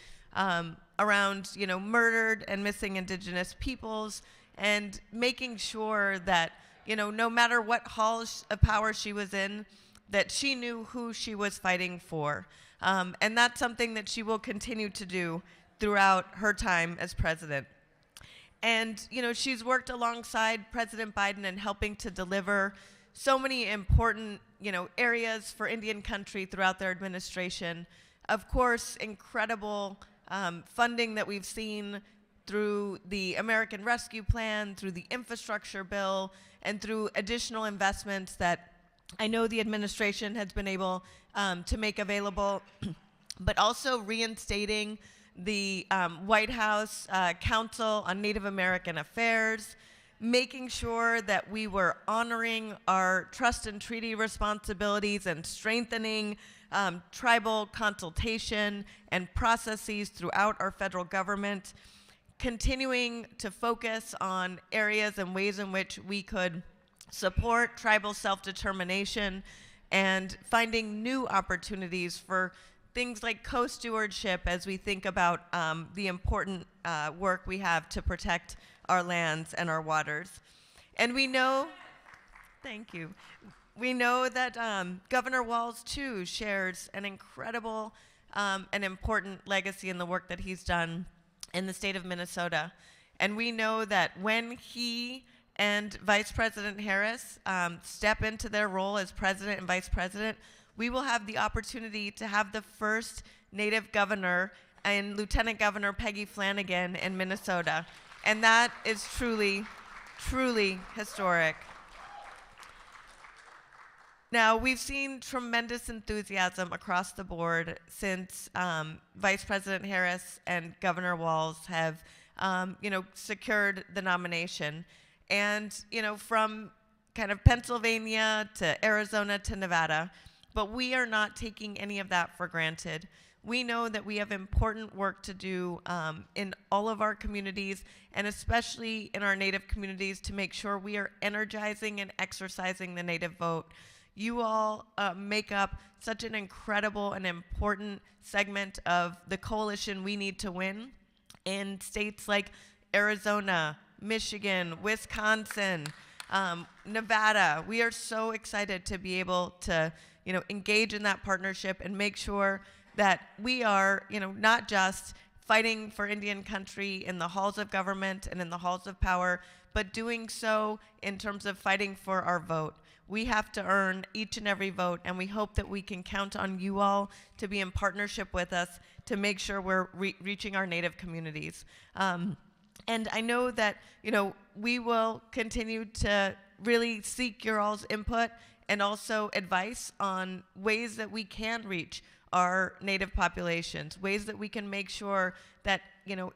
around, murdered and missing Indigenous peoples, and making sure that, no matter what hall of power she was in, that she knew who she was fighting for. And that's something that she will continue to do throughout her time as president. And, she's worked alongside President Biden in helping to deliver so many important, areas for Indian country throughout their administration. Of course, incredible funding that we've seen through the American Rescue Plan, through the infrastructure bill, and through additional investments that I know the administration has been able to make available, but also reinstating the White House Council on Native American Affairs, making sure that we were honoring our trust and treaty responsibilities and strengthening tribal consultation and processes throughout our federal government, continuing to focus on areas and ways in which we could support tribal self-determination, and finding new opportunities for things like co-stewardship as we think about the important work we have to protect our lands and our waters. And we know, thank you, we know that Governor Walz too shares an incredible and important legacy in the work that he's done in the state of Minnesota. And we know that when he and Vice President Harris step into their role as president and vice president, we will have the opportunity to have the first Native governor and Lieutenant Governor Peggy Flanagan in Minnesota. And that is truly, truly historic. Now, we've seen tremendous enthusiasm across the board since Vice President Harris and Governor Walz have secured the nomination. And, from kind of Pennsylvania to Arizona to Nevada, but we are not taking any of that for granted. We know that we have important work to do in all of our communities, and especially in our Native communities, to make sure we are energizing and exercising the Native vote. You all make up such an incredible and important segment of the coalition we need to win in states like Arizona, Michigan, Wisconsin, Nevada. We are so excited to be able to, engage in that partnership and make sure that we are, not just fighting for Indian country in the halls of government and in the halls of power, but doing so in terms of fighting for our vote. We have to earn each and every vote, and we hope that we can count on you all to be in partnership with us to make sure we're reaching our Native communities. And I know that, we will continue to really seek your all's input and also advice on ways that we can reach our Native populations, ways that we can make sure that,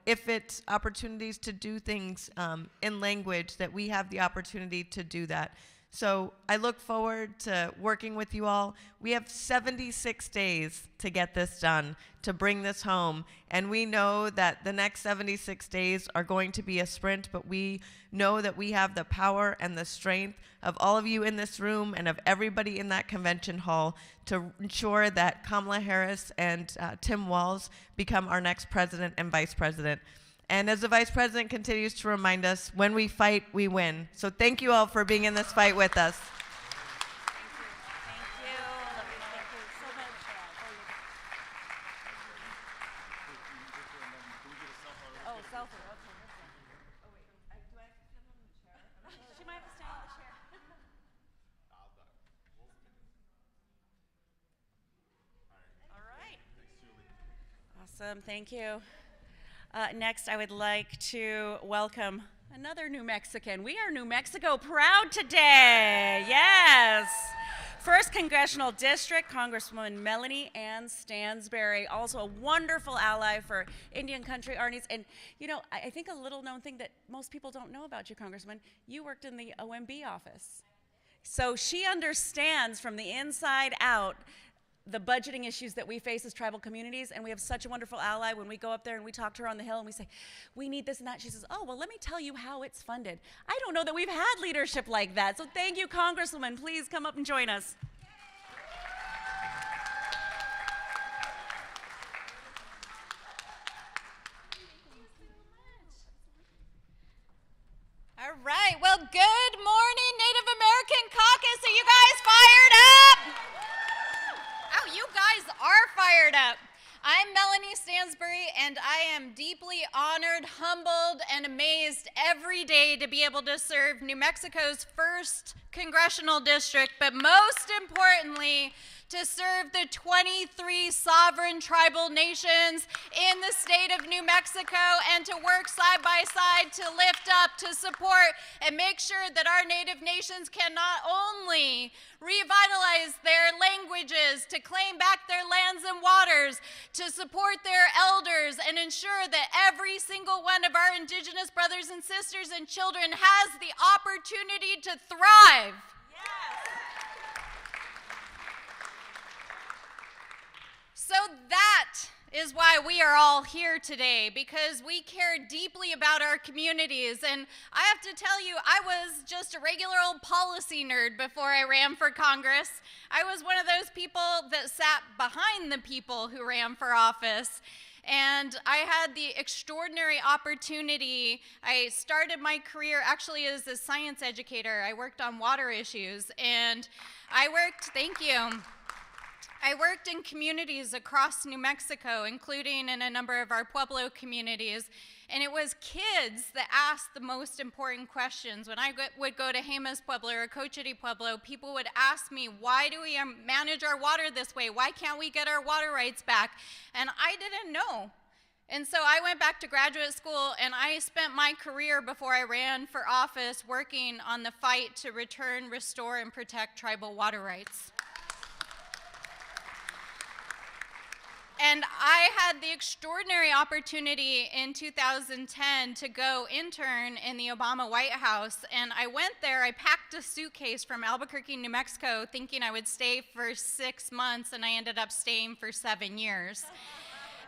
if it's opportunities to do things in language, that we have the opportunity to do that. So I look forward to working with you all. We have 76 days to get this done, to bring this home. And we know that the next 76 days are going to be a sprint, but we know that we have the power and the strength of all of you in this room and of everybody in that convention hall to ensure that Kamala Harris and Tim Walz become our next president and vice president. And as the Vice President continues to remind us, when we fight, we win. So thank you all for being in this fight with us. Awesome, thank you. Next, I would like to welcome another New Mexican. We are New Mexico proud today, yes. First Congressional District, Congresswoman Melanie Ann Stansberry, also a wonderful ally for Indian country, our needs. And I think a little known thing that most people don't know about you, Congresswoman, you worked in the OMB office. So she understands from the inside out the budgeting issues that we face as tribal communities, and we have such a wonderful ally when we go up there and we talk to her on the Hill and we say, we need this and that. She says, oh, well, let me tell you how it's funded. I don't know that we've had leadership like that. So thank you, Congresswoman. Please come up and join us. All right, well, good morning, Native American Caucus. Are you guys fired up? Oh, you guys are fired up. I'm Melanie Stansberry, and I am deeply honored, humbled, and amazed raised every day to be able to serve New Mexico's 1st congressional district, but most importantly, to serve the 23 sovereign tribal nations in the state of New Mexico, and to work side by side to lift up, to support, and make sure that our Native nations can not only revitalize their languages, to claim back their lands and waters, to support their elders, and ensure that every single one of our Indigenous brothers and sisters and children has the opportunity to thrive. So that is why we are all here today, because we care deeply about our communities. And I have to tell you, I was just a regular old policy nerd before I ran for Congress. I was one of those people that sat behind the people who ran for office. And I had the extraordinary opportunity. I started my career actually as a science educator. I worked on water issues, and thank you. I worked in communities across New Mexico, including in a number of our Pueblo communities, and it was kids that asked the most important questions. When I would go to Jemez Pueblo or Cochiti Pueblo, people would ask me, why do we manage our water this way? Why can't we get our water rights back? And I didn't know. And so I went back to graduate school, and I spent my career before I ran for office working on the fight to return, restore, and protect tribal water rights. And I had the extraordinary opportunity in 2010 to go intern in the Obama White House. And I went there, I packed a suitcase from Albuquerque, New Mexico, thinking I would stay for 6 months, and I ended up staying for 7 years.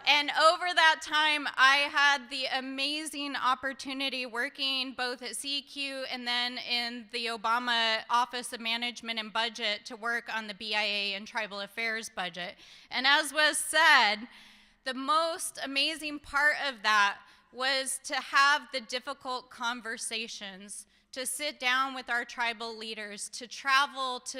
And over that time, I had the amazing opportunity working both at CEQ and then in the Obama Office of Management and Budget to work on the BIA and Tribal Affairs budget. And as was said, the most amazing part of that was to have the difficult conversations, to sit down with our tribal leaders, to travel to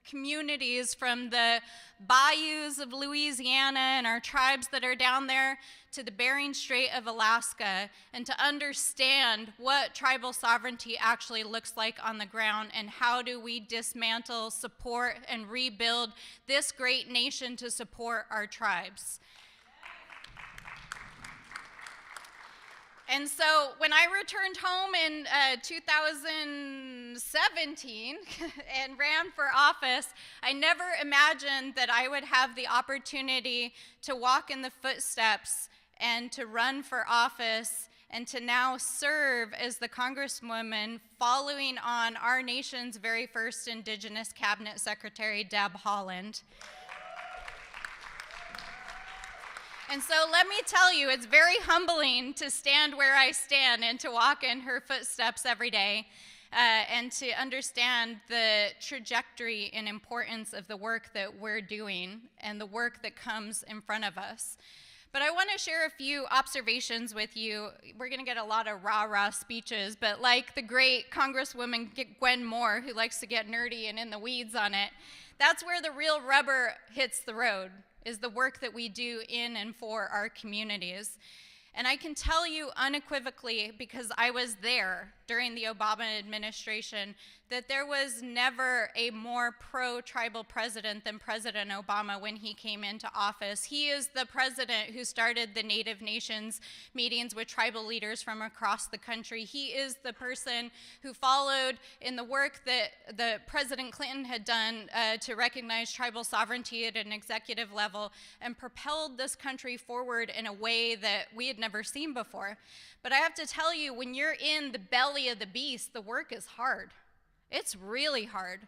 communities from the bayous of Louisiana and our tribes that are down there to the Bering Strait of Alaska, and to understand what tribal sovereignty actually looks like on the ground, and how do we dismantle, support, and rebuild this great nation to support our tribes. And so when I returned home in 2017 and ran for office, I never imagined that I would have the opportunity to walk in the footsteps and to run for office and to now serve as the Congresswoman following on our nation's very first Indigenous Cabinet Secretary, Deb Haaland. And so let me tell you, it's very humbling to stand where I stand and to walk in her footsteps every day, and to understand the trajectory and importance of the work that we're doing and the work that comes in front of us. But I want to share a few observations with you. We're going to get a lot of rah-rah speeches, but like the great Congresswoman Gwen Moore, who likes to get nerdy and in the weeds on it, that's where the real rubber hits the road, is the work that we do in and for our communities. And I can tell you unequivocally, because I was there during the Obama administration, that there was never a more pro-tribal president than President Obama when he came into office. He is the president who started the Native Nations meetings with tribal leaders from across the country. He is the person who followed in the work that the President Clinton had done to recognize tribal sovereignty at an executive level, and propelled this country forward in a way that we had never seen before. But I have to tell you, when you're in the belly of the beast, the work is hard. It's really hard,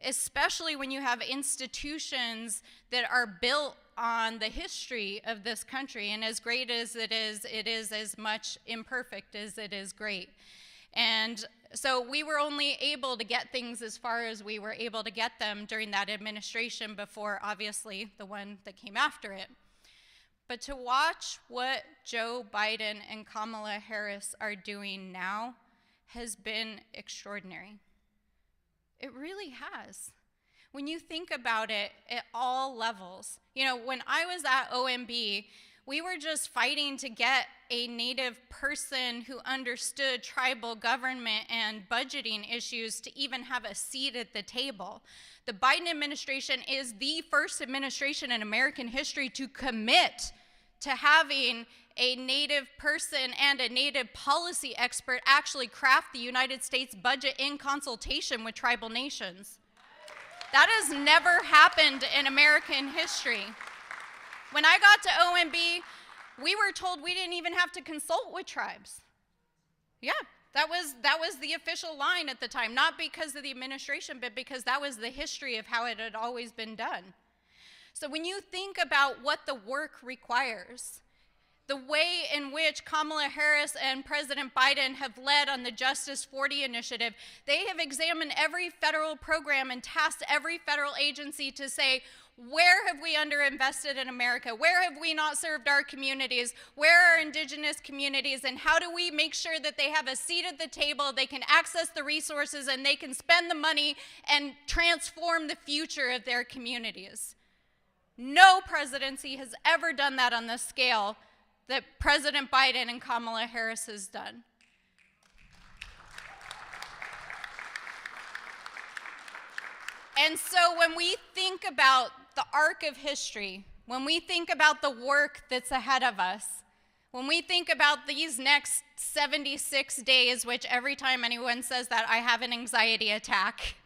especially when you have institutions that are built on the history of this country. And as great as it is as much imperfect as it is great. And so we were only able to get things as far as we were able to get them during that administration before, obviously, the one that came after it. But to watch what Joe Biden and Kamala Harris are doing now has been extraordinary. It really has. When you think about it at all levels. You know, when I was at OMB, We were just fighting to get a Native person who understood tribal government and budgeting issues to even have a seat at the table. The Biden administration is the first administration in American history to commit to having a Native person and a Native policy expert actually craft the United States budget in consultation with tribal nations. That has never happened in American history. When I got to OMB, we were told we didn't even have to consult with tribes. Yeah, that was the official line at the time, not because of the administration, but because that was the history of how it had always been done. So when you think about what the work requires, the way in which Kamala Harris and President Biden have led on the Justice 40 initiative, they have examined every federal program and tasked every federal agency to say, where have we underinvested in America? Where have we not served our communities? Where are indigenous communities? And how do we make sure that they have a seat at the table, they can access the resources, and they can spend the money and transform the future of their communities? No presidency has ever done that on the scale that President Biden and Kamala Harris has done. And so when we think about the arc of history, when we think about the work that's ahead of us, when we think about these next 76 days, which every time anyone says that, I have an anxiety attack,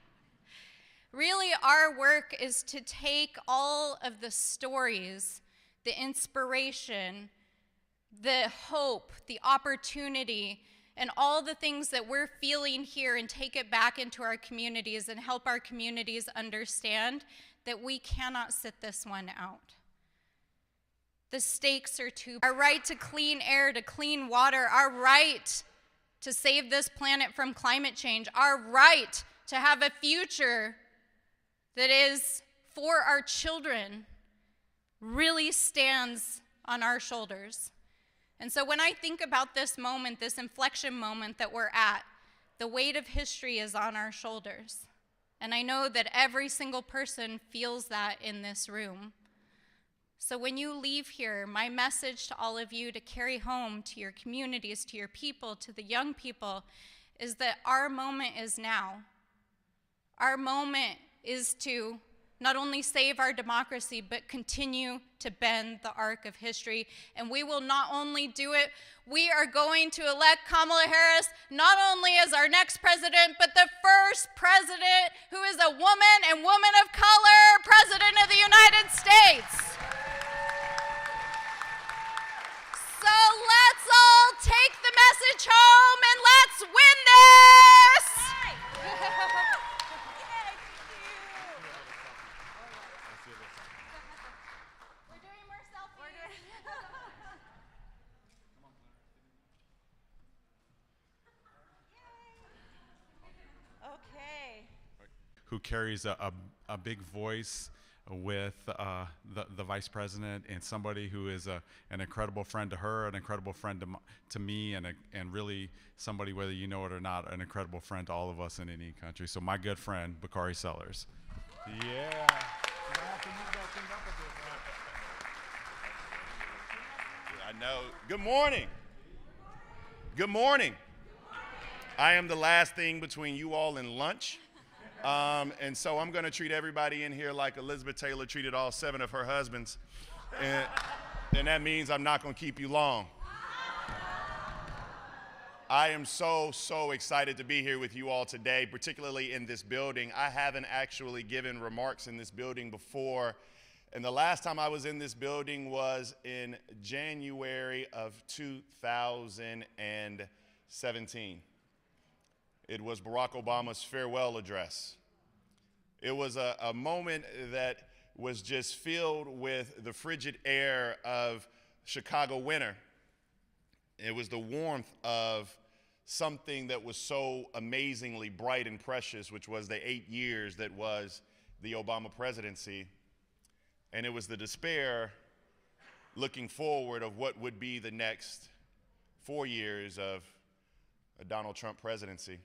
really our work is to take all of the stories, the inspiration, the hope, the opportunity, and all the things that we're feeling here and take it back into our communities and help our communities understand that we cannot sit this one out. The stakes are too big. Our right to clean air, to clean water, our right to save this planet from climate change, our right to have a future that is for our children really stands on our shoulders. And so when I think about this moment, this inflection moment that we're at, the weight of history is on our shoulders. And I know that every single person feels that in this room. So when you leave here, my message to all of you to carry home to your communities, to your people, to the young people, is that our moment is now. Our moment is to not only save our democracy, but continue to bend the arc of history. And we will not only do it, we are going to elect Kamala Harris not only as our next president, but the first president who is a woman and woman of color, president of the United States. So let's all take the message home and let's win this! Who carries a big voice with the vice president, and somebody who is an incredible friend to her, an incredible friend to me, and really somebody, whether you know it or not, an incredible friend to all of us in any country. So my good friend, Bakari Sellers. Yeah. I know. Good morning. Good morning. I am the last thing between you all and lunch. And so I'm going to treat everybody in here like Elizabeth Taylor treated all 7 of her husbands. And that means I'm not going to keep you long. I am so excited to be here with you all today, particularly in this building. I haven't actually given remarks in this building before. And the last time I was in this building was in January of 2017. It was Barack Obama's farewell address. It was a moment that was just filled with the frigid air of Chicago winter. It was the warmth of something that was so amazingly bright and precious, which was the 8 years that was the Obama presidency. And it was the despair looking forward of what would be the next 4 years of a Donald Trump presidency.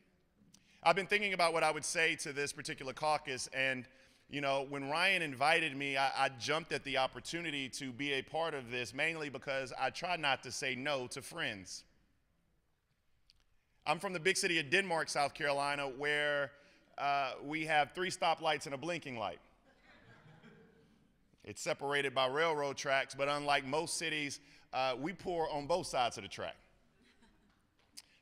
I've been thinking about what I would say to this particular caucus, and You know, when Ryan invited me, I jumped at the opportunity to be a part of this, mainly because I try not to say no to friends. I'm from the big city of Denmark, South Carolina, where we have 3 stoplights and a blinking light. It's separated by railroad tracks, but unlike most cities, we pour on both sides of the track.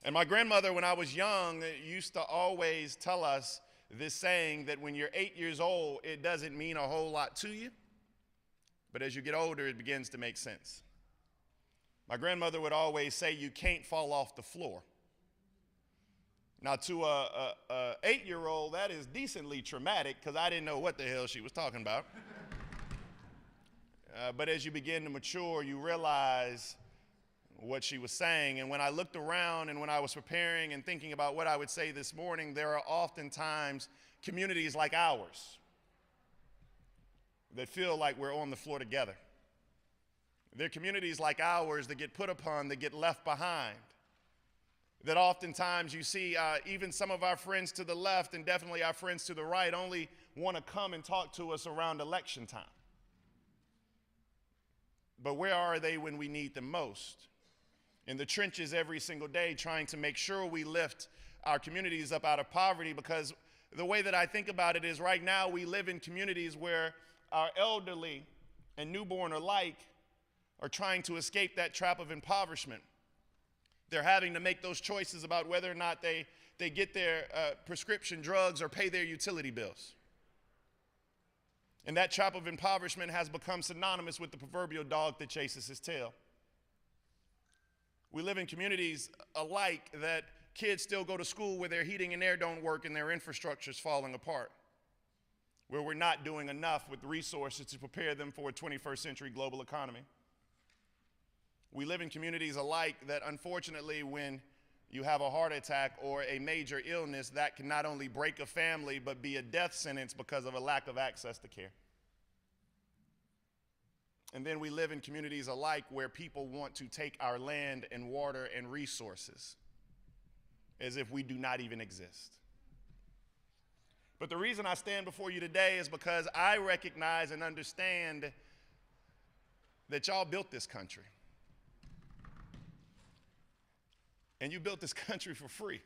And my grandmother, when I was young, used to always tell us this saying that when you're 8 years old, it doesn't mean a whole lot to you, but as you get older, it begins to make sense. My grandmother would always say, you can't fall off the floor. Now, to a 8-year-old, that is decently traumatic because I didn't know what the hell she was talking about. But as you begin to mature, you realize what she was saying. And when I looked around and when I was preparing and thinking about what I would say this morning, there are oftentimes communities like ours that feel like we're on the floor together. There are communities like ours that get put upon, that get left behind. That oftentimes you see even some of our friends to the left and definitely our friends to the right only want to come and talk to us around election time. But where are they when we need them most? In the trenches every single day trying to make sure we lift our communities up out of poverty, because the way that I think about it is right now we live in communities where our elderly and newborn alike are trying to escape that trap of impoverishment. They're having to make those choices about whether or not they get their prescription drugs or pay their utility bills. And that trap of impoverishment has become synonymous with the proverbial dog that chases his tail. We live in communities alike that kids still go to school where their heating and air don't work and their infrastructure is falling apart, where we're not doing enough with resources to prepare them for a 21st century global economy. We live in communities alike that unfortunately when you have a heart attack or a major illness, that can not only break a family but be a death sentence because of a lack of access to care. And then we live in communities alike where people want to take our land and water and resources as if we do not even exist. But the reason I stand before you today is because I recognize and understand that y'all built this country. And you built this country for free.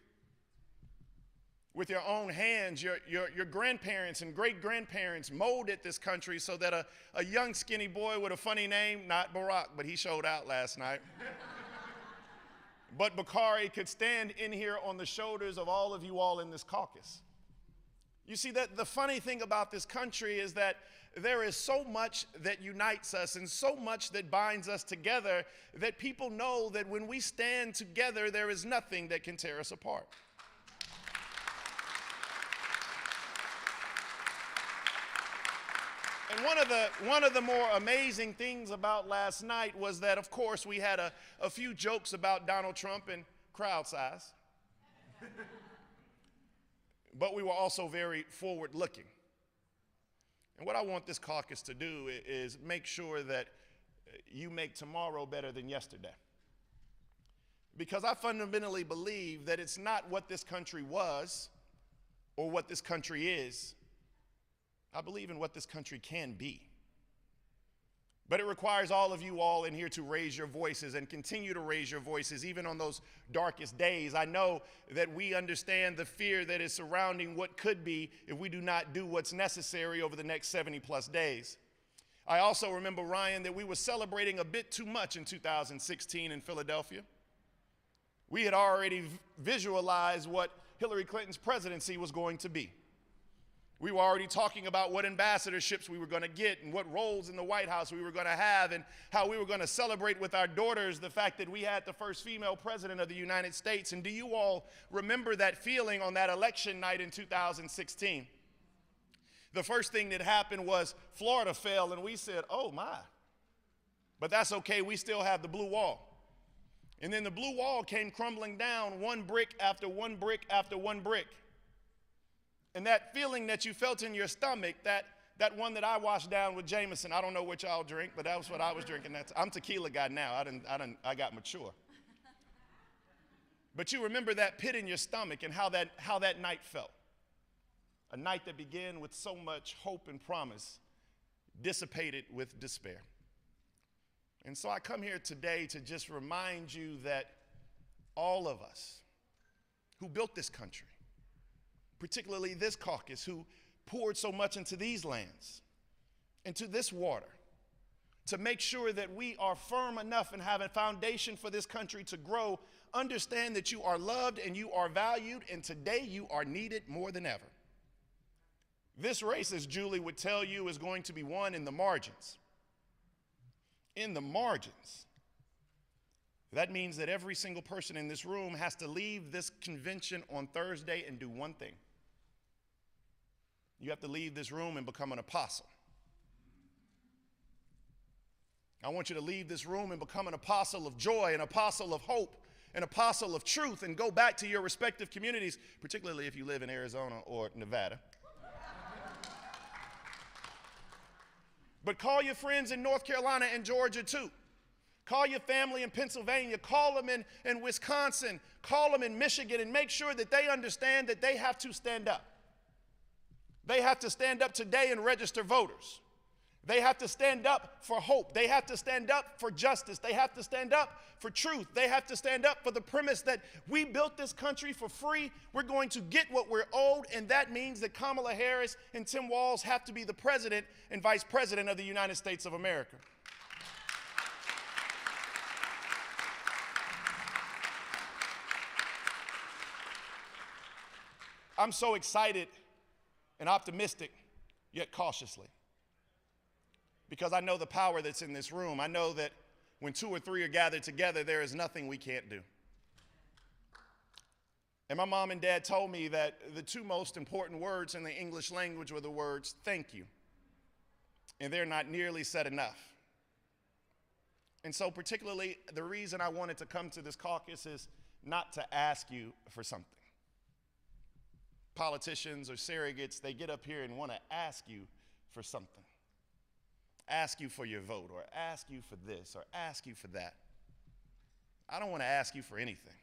With your own hands, your grandparents and great-grandparents molded this country so that a young skinny boy with a funny name, not Barack, but he showed out last night, but Bakari could stand in here on the shoulders of all of you all in this caucus. You see, that the funny thing about this country is that there is so much that unites us and so much that binds us together that people know that when we stand together, there is nothing that can tear us apart. And one of the more amazing things about last night was that, of course, we had a few jokes about Donald Trump and crowd size. But we were also very forward-looking. And what I want this caucus to do is make sure that you make tomorrow better than yesterday. Because I fundamentally believe that it's not what this country was or what this country is. I believe in what this country can be. But it requires all of you all in here to raise your voices and continue to raise your voices even on those darkest days. I know that we understand the fear that is surrounding what could be if we do not do what's necessary over the next 70+ days. I also remember, Ryan, that we were celebrating a bit too much in 2016 in Philadelphia. We had already visualized what Hillary Clinton's presidency was going to be. We were already talking about what ambassadorships we were going to get and what roles in the White House we were going to have and how we were going to celebrate with our daughters the fact that we had the first female president of the United States. And do you all remember that feeling on that election night in 2016? The first thing that happened was Florida fell and we said, oh my. But that's okay, we still have the blue wall. And then the blue wall came crumbling down, one brick after one brick after one brick. And that feeling that you felt in your stomach, that one that I washed down with Jameson, I don't know what y'all drink, but that was what I was drinking. I'm tequila guy now. I got mature. But you remember that pit in your stomach and how that night felt. A night that began with so much hope and promise, dissipated with despair. And so I come here today to just remind you that all of us who built this country, particularly this caucus, who poured so much into these lands, into this water, to make sure that we are firm enough and have a foundation for this country to grow, understand that you are loved and you are valued, and today you are needed more than ever. This race, as Julie would tell you, is going to be won in the margins. In the margins. That means that every single person in this room has to leave this convention on Thursday and do one thing. You have to leave this room and become an apostle. I want you to leave this room and become an apostle of joy, an apostle of hope, an apostle of truth, and go back to your respective communities, particularly if you live in Arizona or Nevada. But call your friends in North Carolina and Georgia too. Call your family in Pennsylvania. Call them in Wisconsin. Call them in Michigan, and make sure that they understand that they have to stand up. They have to stand up today and register voters. They have to stand up for hope. They have to stand up for justice. They have to stand up for truth. They have to stand up for the premise that we built this country for free. We're going to get what we're owed, and that means that Kamala Harris and Tim Walz have to be the president and vice president of the United States of America. I'm so excited and optimistic, yet cautiously, because I know the power that's in this room. I know that when 2 or 3 are gathered together, there is nothing we can't do. And my mom and dad told me that the 2 most important words in the English language were the words, thank you. And they're not nearly said enough. And so particularly the reason I wanted to come to this caucus is not to ask you for something. Politicians or surrogates, they get up here and want to ask you for something. Ask you for your vote, or ask you for this, or ask you for that. I don't want to ask you for anything.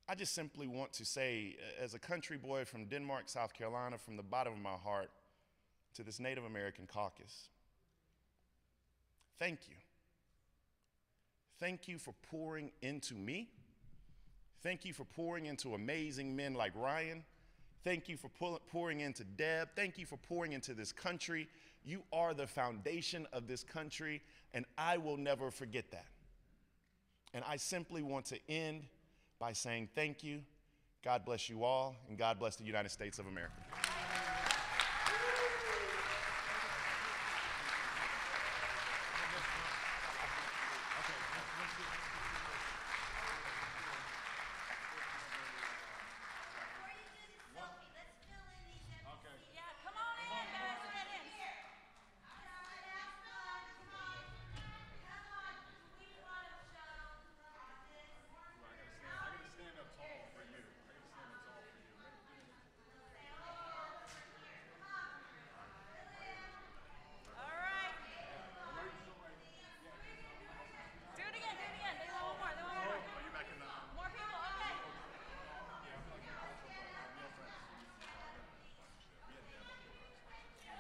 I just simply want to say, as a country boy from Denmark, South Carolina, from the bottom of my heart to this Native American caucus, thank you. Thank you for pouring into me. Thank you for pouring into amazing men like Ryan. Thank you for pouring into Deb. Thank you for pouring into this country. You are the foundation of this country, and I will never forget that. And I simply want to end by saying thank you. God bless you all, and God bless the United States of America.